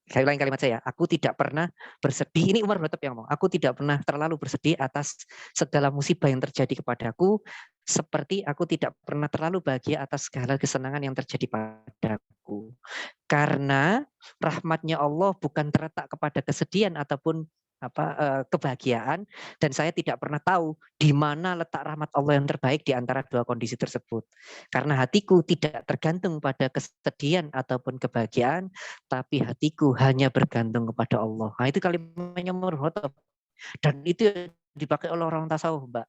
Speaker 1: Saya ulangi kalimat saya, aku tidak pernah bersedih, ini Umar bin Khattab yang ngomong, aku tidak pernah terlalu bersedih atas segala musibah yang terjadi kepadaku, seperti aku tidak pernah terlalu bahagia atas segala kesenangan yang terjadi padaku. Karena rahmatnya Allah bukan terletak kepada kesedihan ataupun kebahagiaan, dan saya tidak pernah tahu di mana letak rahmat Allah yang terbaik di antara dua kondisi tersebut. Karena hatiku tidak tergantung pada kesedihan ataupun kebahagiaan, tapi hatiku hanya bergantung kepada Allah. Nah, itu kalimatnya Umar bin Khattab. Dan itu dipakai oleh orang tasawuf, Mbak.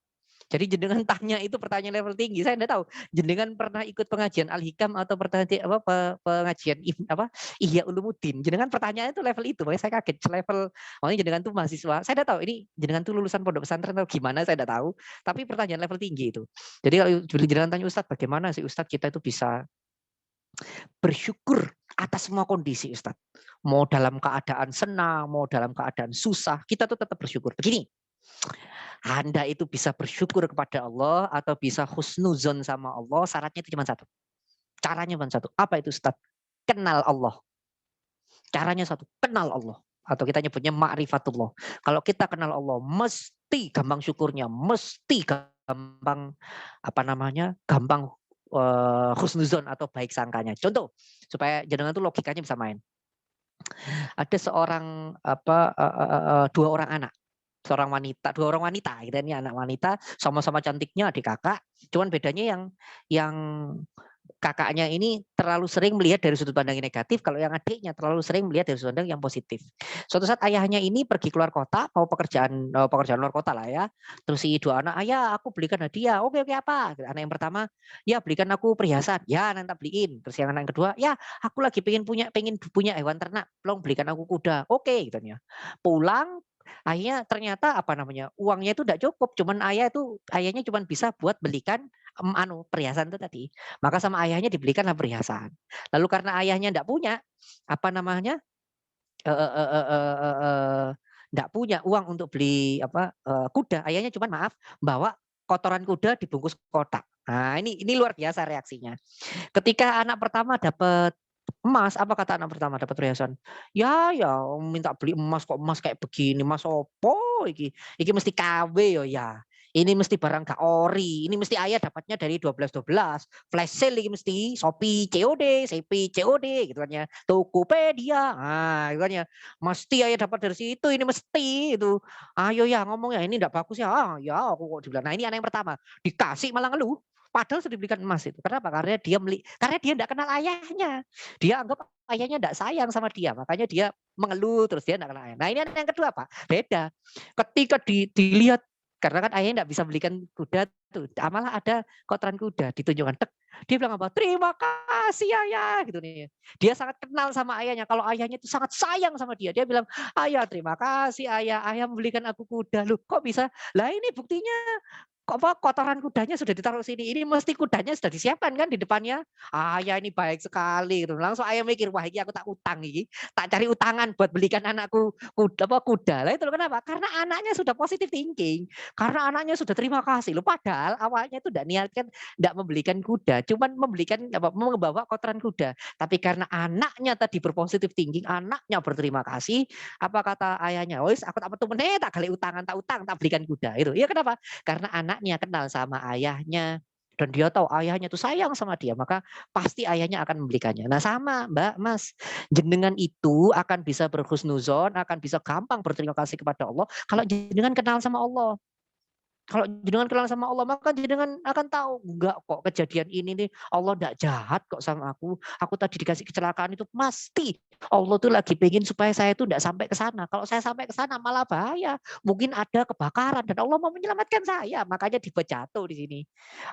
Speaker 1: Jadi jenengan tanya itu pertanyaan level tinggi. Saya tidak tahu jenengan pernah ikut pengajian Al-Hikam atau pengajian Ihya Ulumuddin. Jenengan pertanyaan itu level itu. Makanya saya kaget level. Makanya jenengan tuh mahasiswa. Saya tidak tahu ini jenengan tuh lulusan pondok pesantren atau gimana, saya tidak tahu. Tapi pertanyaan level tinggi itu. Jadi kalau jenengan tanya Ustadz, bagaimana sih Ustadz kita itu bisa bersyukur atas semua kondisi, Ustadz. Mau dalam keadaan senang, mau dalam keadaan susah, kita tuh tetap bersyukur. Begini, Anda itu bisa bersyukur kepada Allah atau bisa husnuzon sama Allah, syaratnya itu cuma satu. Caranya cuma satu. Apa itu, Ustaz? Kenal Allah. Caranya satu, kenal Allah. Atau kita nyebutnya ma'rifatullah. Kalau kita kenal Allah, mesti gampang syukurnya, mesti gampang gampang husnuzon atau baik sangkanya. Contoh, supaya jenengan tuh logikanya bisa main. Ada seorang dua orang anak. Dua orang wanita, gitu ini anak wanita, sama-sama cantiknya adik kakak, cuman bedanya yang kakaknya ini terlalu sering melihat dari sudut pandang yang negatif, kalau yang adiknya terlalu sering melihat dari sudut pandang yang positif. Suatu saat ayahnya ini pergi keluar kota, mau pekerjaan luar kota lah ya. Terus si dua anak, ayah aku belikan hadiah. Oke apa? Anak yang pertama, ya belikan aku perhiasan. Ya nanti beliin. Terus yang anak yang kedua, ya aku lagi pengen punya hewan ternak, tolong belikan aku kuda. Oke gitu ya. Pulang akhirnya ternyata uangnya itu tidak cukup, ayahnya cuma bisa buat belikan perhiasan itu tadi. Maka sama ayahnya dibelikanlah perhiasan. Lalu karena ayahnya tidak punya tidak punya uang untuk beli kuda, ayahnya cuma bawa kotoran kuda dibungkus kotak. Nah ini luar biasa reaksinya. Ketika anak pertama dapat emas, apa kata anak pertama dapat perhiasan? Ya minta beli emas, kok emas kayak begini, emas opo iki mesti KW ya. Ini mesti barang gak ori, ini mesti ayah dapatnya dari 12 flash sale ini mesti Shopee COD, CP COD gitu kan ya. Tokopedia. Gitu kan ya. Mesti ayah dapat dari situ, ini mesti itu. Ayo ya ngomong ya, ini enggak bagus ya. Ya aku kok dibilang. Nah, ini anak yang pertama, dikasih malah ngeluh. Padahal sudah dibelikan emas itu. Kenapa? Karena dia tidak kenal ayahnya. Dia anggap ayahnya tidak sayang sama dia. Makanya dia mengeluh terus dia tidak kenal ayah. Nah ini yang kedua Pak. Beda. Ketika dilihat, karena kan ayahnya tidak bisa belikan kuda tuh. Malah ada kotoran kuda ditunjukkan. Dia bilang apa? Terima kasih ayah. Gitu nih. Dia sangat kenal sama ayahnya. Kalau ayahnya itu sangat sayang sama dia. Dia bilang, ayah terima kasih ayah. Ayah membelikan aku kuda. Loh kok bisa? Lah ini buktinya kotoran kudanya sudah ditaruh sini. Ini mesti kudanya sudah disiapkan kan di depannya. Ayah ini baik sekali. Langsung ayah mikir, wah ini aku tak utang ini. Tak cari utangan buat belikan anakku kuda. Lah itu kenapa? Karena anaknya sudah positive thinking. Karena anaknya sudah terima kasih. Loh, padahal awalnya itu tidak niatkan, tidak membelikan kuda. Cuman membawa kotoran kuda. Tapi karena anaknya tadi berpositive thinking, anaknya berterima kasih. Apa kata ayahnya? Wis aku tak betul tak kali utangan, tak belikan kuda. Itu. Ya kenapa? Karena anaknya kenal sama ayahnya dan dia tahu ayahnya itu sayang sama dia, maka pasti ayahnya akan membelikannya. Nah sama Mbak, Mas, jenengan itu akan bisa berhusnuzon, akan bisa gampang berterima kasih kepada Allah kalau jenengan kenal sama Allah. Kalau jenengan kenal sama Allah, maka jenengan akan tahu, enggak kok kejadian ini nih, Allah enggak jahat kok sama aku. Aku tadi dikasih kecelakaan itu pasti Allah tuh lagi pengen supaya saya itu enggak sampai ke sana. Kalau saya sampai ke sana malah bahaya. Mungkin ada kebakaran dan Allah mau menyelamatkan saya. Makanya dibuat jatuh di sini.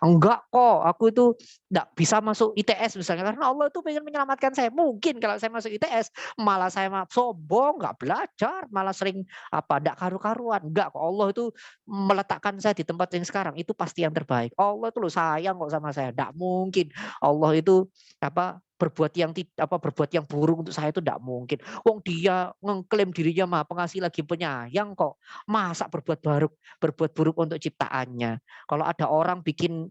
Speaker 1: Enggak kok, aku itu enggak bisa masuk ITS misalnya karena Allah itu pengen menyelamatkan saya. Mungkin kalau saya masuk ITS malah saya sombong, enggak belajar, malah sering enggak karu-karuan. Enggak kok, Allah itu meletakkan saya di tempat yang sekarang itu pasti yang terbaik. Allah itu loh sayang kok sama saya. Enggak mungkin Allah itu berbuat yang buruk untuk saya itu enggak mungkin. Wong dia mengklaim dirinya Maha Pengasih lagi penyayang kok. Masa berbuat buruk untuk ciptaannya. Kalau ada orang bikin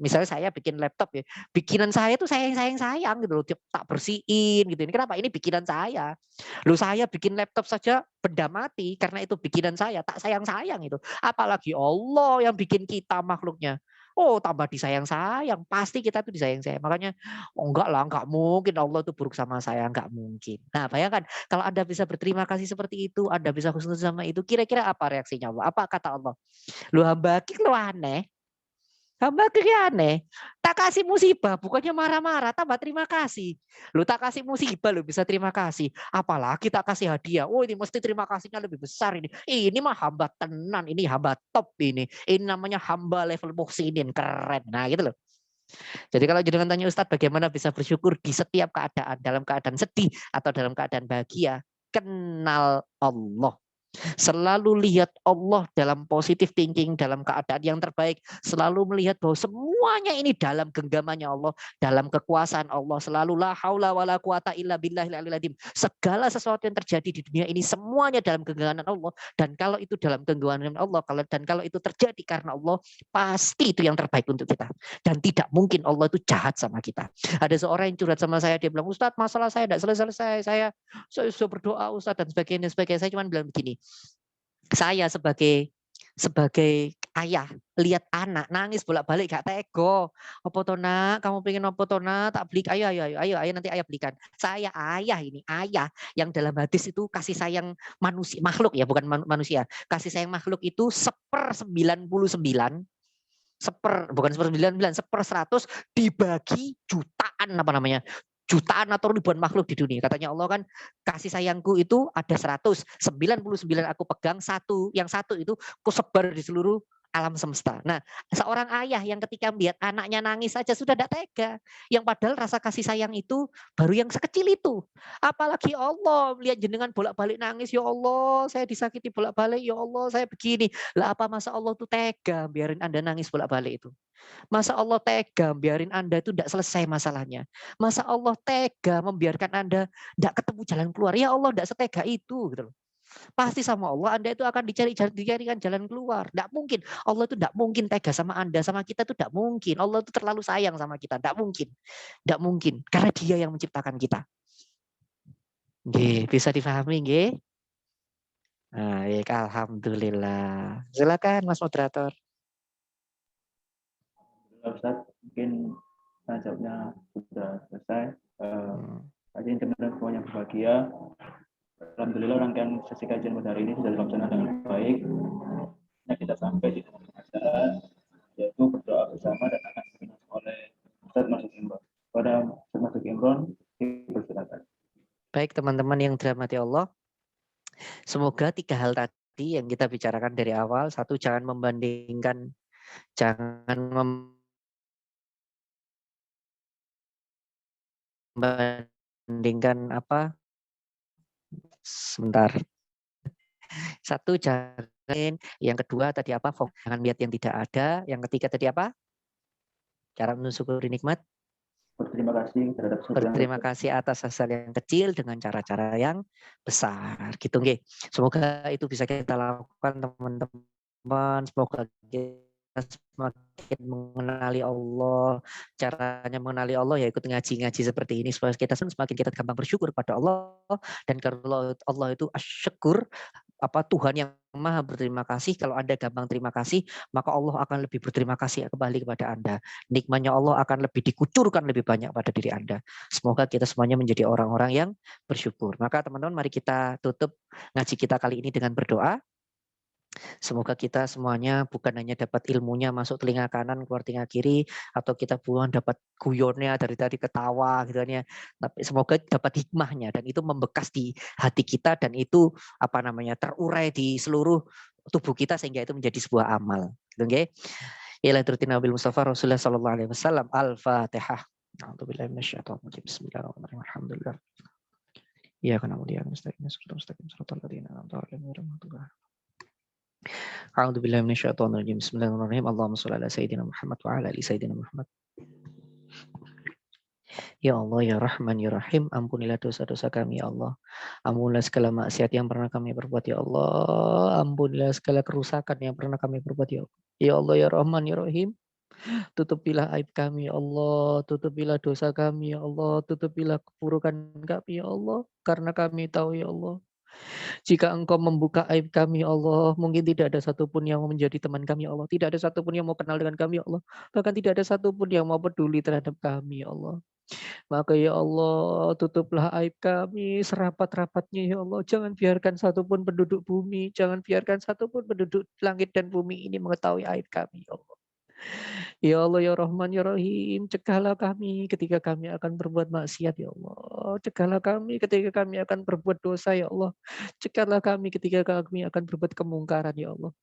Speaker 1: misalnya saya bikin laptop ya. Bikinan saya itu sayang gitu loh. Tak bersihin gitu. Ini kenapa? Ini bikinan saya. Loh saya bikin laptop saja benda mati karena itu bikinan saya, tak sayang-sayang itu. Apalagi Allah yang bikin kita makhluknya. Oh, tambah disayang-sayang. Pasti kita tuh disayang-sayang. Makanya, oh enggak lah, enggak mungkin Allah itu buruk sama saya. Enggak mungkin. Nah, bayangkan kalau Anda bisa berterima kasih seperti itu, Anda bisa husnuzon sama itu, kira-kira apa reaksinya Allah? Apa kata Allah? Lu hamba lu aneh. Hamba aneh. Tak kasih musibah, bukannya marah-marah, tambah terima kasih. Lu tak kasih musibah, lu bisa terima kasih. Apalagi tak kasih hadiah. Oh ini mesti terima kasihnya lebih besar ini. Ini mah hamba tenan, ini hamba top ini. Ini namanya hamba level muhsinin, keren. Nah gitu loh. Jadi kalau jenengan tanya Ustadz bagaimana bisa bersyukur di setiap keadaan, dalam keadaan sedih atau dalam keadaan bahagia, kenal Allah. Selalu lihat Allah dalam positive thinking, dalam keadaan yang terbaik. Selalu melihat bahwa semuanya ini dalam genggamannya Allah, dalam kekuasaan Allah. Selalu la haula wala quwata illa billahil aliyil azim. Segala sesuatu yang terjadi di dunia ini semuanya dalam genggaman Allah. Dan kalau itu dalam genggaman Allah, kalau itu terjadi karena Allah, pasti itu yang terbaik untuk kita. Dan tidak mungkin Allah itu jahat sama kita. Ada seorang yang curhat sama saya, dia bilang, Ustadz masalah saya tidak selesai-selesai. Saya sudah berdoa Ustadz dan sebagainya. Saya cuma bilang begini, saya sebagai ayah lihat anak nangis bolak-balik gak tego. Apa to nak? Kamu pengen apa to nak? Tak beli. Ayo nanti ayah belikan. Saya ayah ini, ayah yang dalam hadis itu kasih sayang manusia, makhluk ya, bukan manusia. Kasih sayang makhluk itu 1/99, bukan 1/99, 1/100 dibagi jutaan jutaan atau ribuan makhluk di dunia. Katanya Allah kan kasih sayangku itu ada 100, 99 aku pegang, yang satu itu ku sebar di seluruh alam semesta. Nah, seorang ayah yang ketika melihat anaknya nangis saja sudah tidak tega. Yang padahal rasa kasih sayang itu baru yang sekecil itu. Apalagi Allah melihat jenengan bolak-balik nangis, ya Allah saya disakiti bolak-balik, ya Allah saya begini. Lah apa masa Allah tuh tega biarin Anda nangis bolak-balik itu? Masa Allah tega biarin Anda itu tidak selesai masalahnya? Masa Allah tega membiarkan Anda tidak ketemu jalan keluar? Ya Allah tidak setega itu gitu loh. Pasti sama Allah Anda itu akan dicarikan jalan keluar. Tidak mungkin. Allah itu tidak mungkin tega sama Anda, sama kita itu tidak mungkin. Allah itu terlalu sayang sama kita. Tidak mungkin. Tidak mungkin. Karena Dia yang menciptakan kita. Nggih, bisa difahami nggih? Nah, ya, alhamdulillah. Silakan Mas moderator.
Speaker 2: Ustaz, mungkin jawabnya sudah selesai. Kajian teman-teman semuanya berbahagia. Alhamdulillah rangkaian sesi kajian pada hari ini sudah dilaksanakan dengan baik. Nah, kita sampai di acara yaitu berdoa bersama dan akan dipimpin oleh Ustaz Masud Imron. Pada Ustaz Masud Imron, dipersilakan.
Speaker 1: Baik teman-teman yang dirahmati Allah. Semoga 3 hal tadi yang kita bicarakan dari awal, satu jangan membandingkan apa? Sebentar. Satu jangan, yang kedua tadi apa? Jangan lihat yang tidak ada. Yang ketiga tadi apa? Cara mensyukuri nikmat. Berterima kasih atas hal yang kecil dengan cara-cara yang besar. Gitu nggih. Semoga itu bisa kita lakukan teman-teman. Semoga kita semakin mengenali Allah. Caranya mengenali Allah ya ikut ngaji-ngaji seperti ini supaya kita semakin kita gampang bersyukur pada Allah. Dan kalau Allah itu asyukur, Tuhan yang Maha berterima kasih. Kalau Anda gampang terima kasih, maka Allah akan lebih berterima kasih kembali kepada Anda. Nikmatnya Allah akan lebih dikucurkan lebih banyak pada diri Anda. Semoga kita semuanya menjadi orang-orang yang bersyukur. Maka teman-teman mari kita tutup ngaji kita kali ini dengan berdoa. Semoga kita semuanya bukan hanya dapat ilmunya masuk telinga kanan, keluar telinga kiri, atau kita bukan dapat guyonnya dari tadi ketawa gitu kan ya. Tapi semoga dapat hikmahnya dan itu membekas di hati kita dan itu terurai di seluruh tubuh kita sehingga itu menjadi sebuah amal. Gitu nggih. Ila turutina Nabi Mustafa Rasulullah sallallahu alaihi wasallam. Al-Fatihah. A'udzubillahi minasyaitonir rajim. Bismillahirrahmanirrahim. Alhamdulillah. Iyyaka na'budu wa iyyaka nasta'in. Ihdinas siratal mustaqim. Shiratal ladzina an'amta 'alaihim ghairil maghdubi 'alaihim. A'udzubillahi minasyaitonir rajim. Bismillahirrahmanirrahim. Allahumma shalli ala sayyidina Muhammad wa ala ali sayyidina Muhammad. Ya Allah, ya Rahman, ya Rahim, ampunilah dosa-dosa kami, ya Allah. Ampunilah segala maksiat yang pernah kami perbuat, ya Allah. Ampunilah segala kerusakan yang pernah kami perbuat, ya Allah. Ya Allah, ya Rahman, ya Rahim, tutupilah aib kami, ya Allah. Tutupilah dosa kami, ya Allah. Tutupilah keburukan kami, ya Allah. Karena kami tahu, ya Allah, jika Engkau membuka aib kami, ya Allah, mungkin tidak ada satupun yang mau menjadi teman kami, ya Allah. Tidak ada satupun yang mau kenal dengan kami, ya Allah. Bahkan tidak ada satupun yang mau peduli terhadap kami, ya Allah. Maka ya Allah, tutuplah aib kami serapat-rapatnya ya Allah. Jangan biarkan satupun penduduk bumi, jangan biarkan satupun penduduk langit dan bumi ini mengetahui aib kami ya Allah. Ya Allah ya Rahman ya Rahim, cegahlah kami ketika kami akan berbuat maksiat ya Allah. Cegahlah kami ketika kami akan berbuat dosa ya Allah. Cegahlah kami ketika kami akan berbuat kemungkaran ya Allah.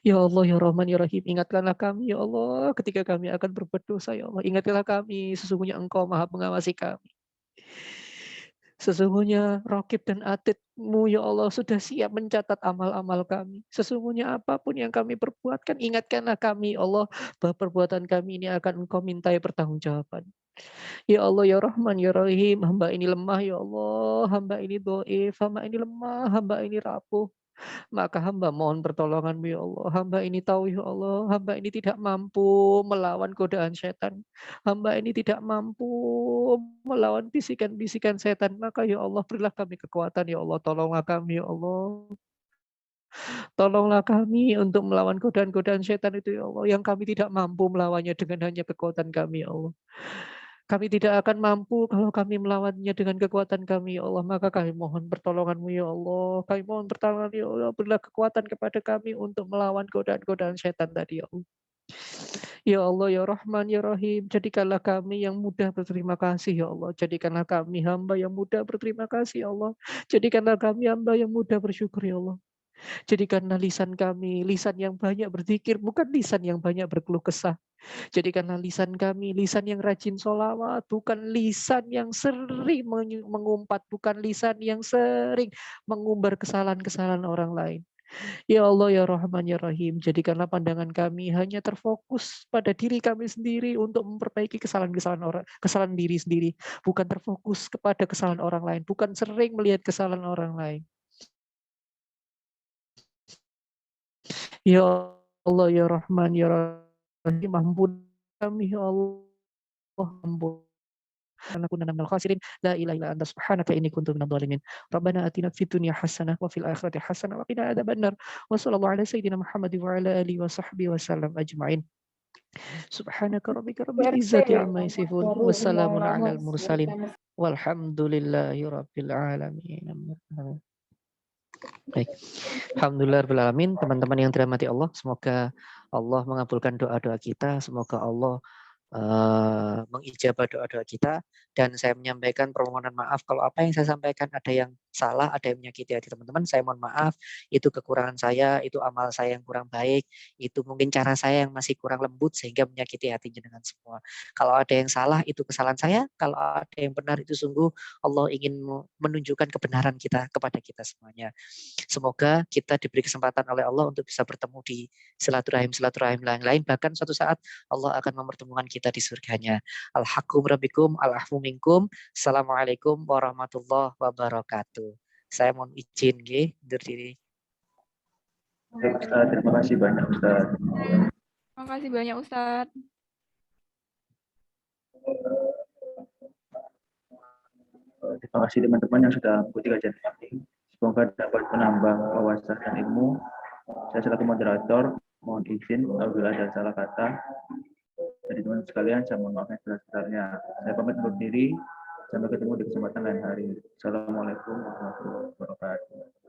Speaker 1: Ya Allah, ya Rahman, ya Rahim, ingatkanlah kami, ya Allah, ketika kami akan berbuat dosa, ya Allah. Ingatkanlah kami, sesungguhnya Engkau maha mengawasi kami. Sesungguhnya Raqib dan Atid-Mu, ya Allah, sudah siap mencatat amal-amal kami. Sesungguhnya apapun yang kami perbuatkan, ingatkanlah kami, ya Allah, bahwa perbuatan kami ini akan Engkau mintai pertanggungjawaban. Ya Allah, ya Rahman, ya Rahim, hamba ini lemah, ya Allah, hamba ini dhaif, hamba ini lemah, hamba ini rapuh. Maka hamba mohon pertolongan-Mu ya Allah. Hamba ini tahu ya Allah, hamba ini tidak mampu melawan godaan setan. Hamba ini tidak mampu melawan bisikan-bisikan setan. Maka ya Allah berilah kami kekuatan ya Allah. Tolonglah kami ya Allah. Tolonglah kami untuk melawan godaan-godaan setan itu ya Allah. Yang kami tidak mampu melawannya dengan hanya kekuatan kami ya Allah. Kami tidak akan mampu kalau kami melawannya dengan kekuatan kami, ya Allah. Maka kami mohon pertolongan-Mu, ya Allah. Kami mohon pertolongan, ya Allah. Berilah kekuatan kepada kami untuk melawan godaan-godaan setan tadi, ya Allah. Ya Allah, ya Rahman, ya Rahim. Jadikanlah kami yang mudah berterima kasih, ya Allah. Jadikanlah kami hamba yang mudah berterima kasih, ya Allah. Jadikanlah kami hamba yang mudah bersyukur, ya Allah. Jadikanlah lisan kami, lisan yang banyak berzikir, bukan lisan yang banyak berkeluh kesah. Jadikanlah lisan kami, lisan yang rajin sholawat, bukan lisan yang sering mengumpat, bukan lisan yang sering mengumbar kesalahan-kesalahan orang lain. Ya Allah, ya Rahman, ya Rahim, jadikanlah pandangan kami hanya terfokus pada diri kami sendiri untuk memperbaiki kesalahan diri sendiri, bukan terfokus kepada kesalahan orang lain, bukan sering melihat kesalahan orang lain. Ya Allah, ya Rahman, ya Rahim, ampun kami, ya Allah, ampun. Kunna minal khasirin, la ilaha illa anta subhanaka inni kuntu minadh dhalimin. Rabbana atina fid dunya hasanah wa fil akhirati hasanah wa qina adzabannar. Wa sallallahu ala sayyidina Muhammad wa ala alihi wa sahbihi wasallam ajma'in. Subhanaka rabbika rabbil izzati amma yasifun wa salamun alal mursalin walhamdulillahi rabbil alamin. Baik. Alhamdulillah rabbil alamin. Teman-teman yang dirahmati Allah, semoga Allah mengabulkan doa-doa kita, semoga Allah mengijabah doa-doa kita, dan saya menyampaikan permohonan maaf kalau apa yang saya sampaikan ada yang salah, ada yang menyakiti hati teman-teman. Saya mohon maaf, itu kekurangan saya, itu amal saya yang kurang baik, itu mungkin cara saya yang masih kurang lembut sehingga menyakiti hati jenengan semua. Kalau ada yang salah, itu kesalahan saya. Kalau ada yang benar, itu sungguh Allah ingin menunjukkan kebenaran kita kepada kita semuanya. Semoga kita diberi kesempatan oleh Allah untuk bisa bertemu di silaturahim lain-lain. Bahkan suatu saat Allah akan mempertemukan kita di surganya. Al-haqqu rabbikum, al-ahfu minkum. Assalamualaikum warahmatullahi wabarakatuh. Saya mohon izin undur diri.
Speaker 2: Baik, Ustaz, terima kasih banyak Ustaz.
Speaker 5: Terima kasih banyak Ustaz.
Speaker 2: Terima kasih teman-teman yang sudah mengikuti kajian ini. Semoga dapat menambah wawasan dan ilmu. Saya selaku moderator, mohon izin apabila ada salah kata. Jadi teman-teman sekalian, saya mohon maaf yang sebesar-besarnya. Saya pamit undur diri. Sampai ketemu di kesempatan lain hari. Assalamualaikum warahmatullahi wabarakatuh.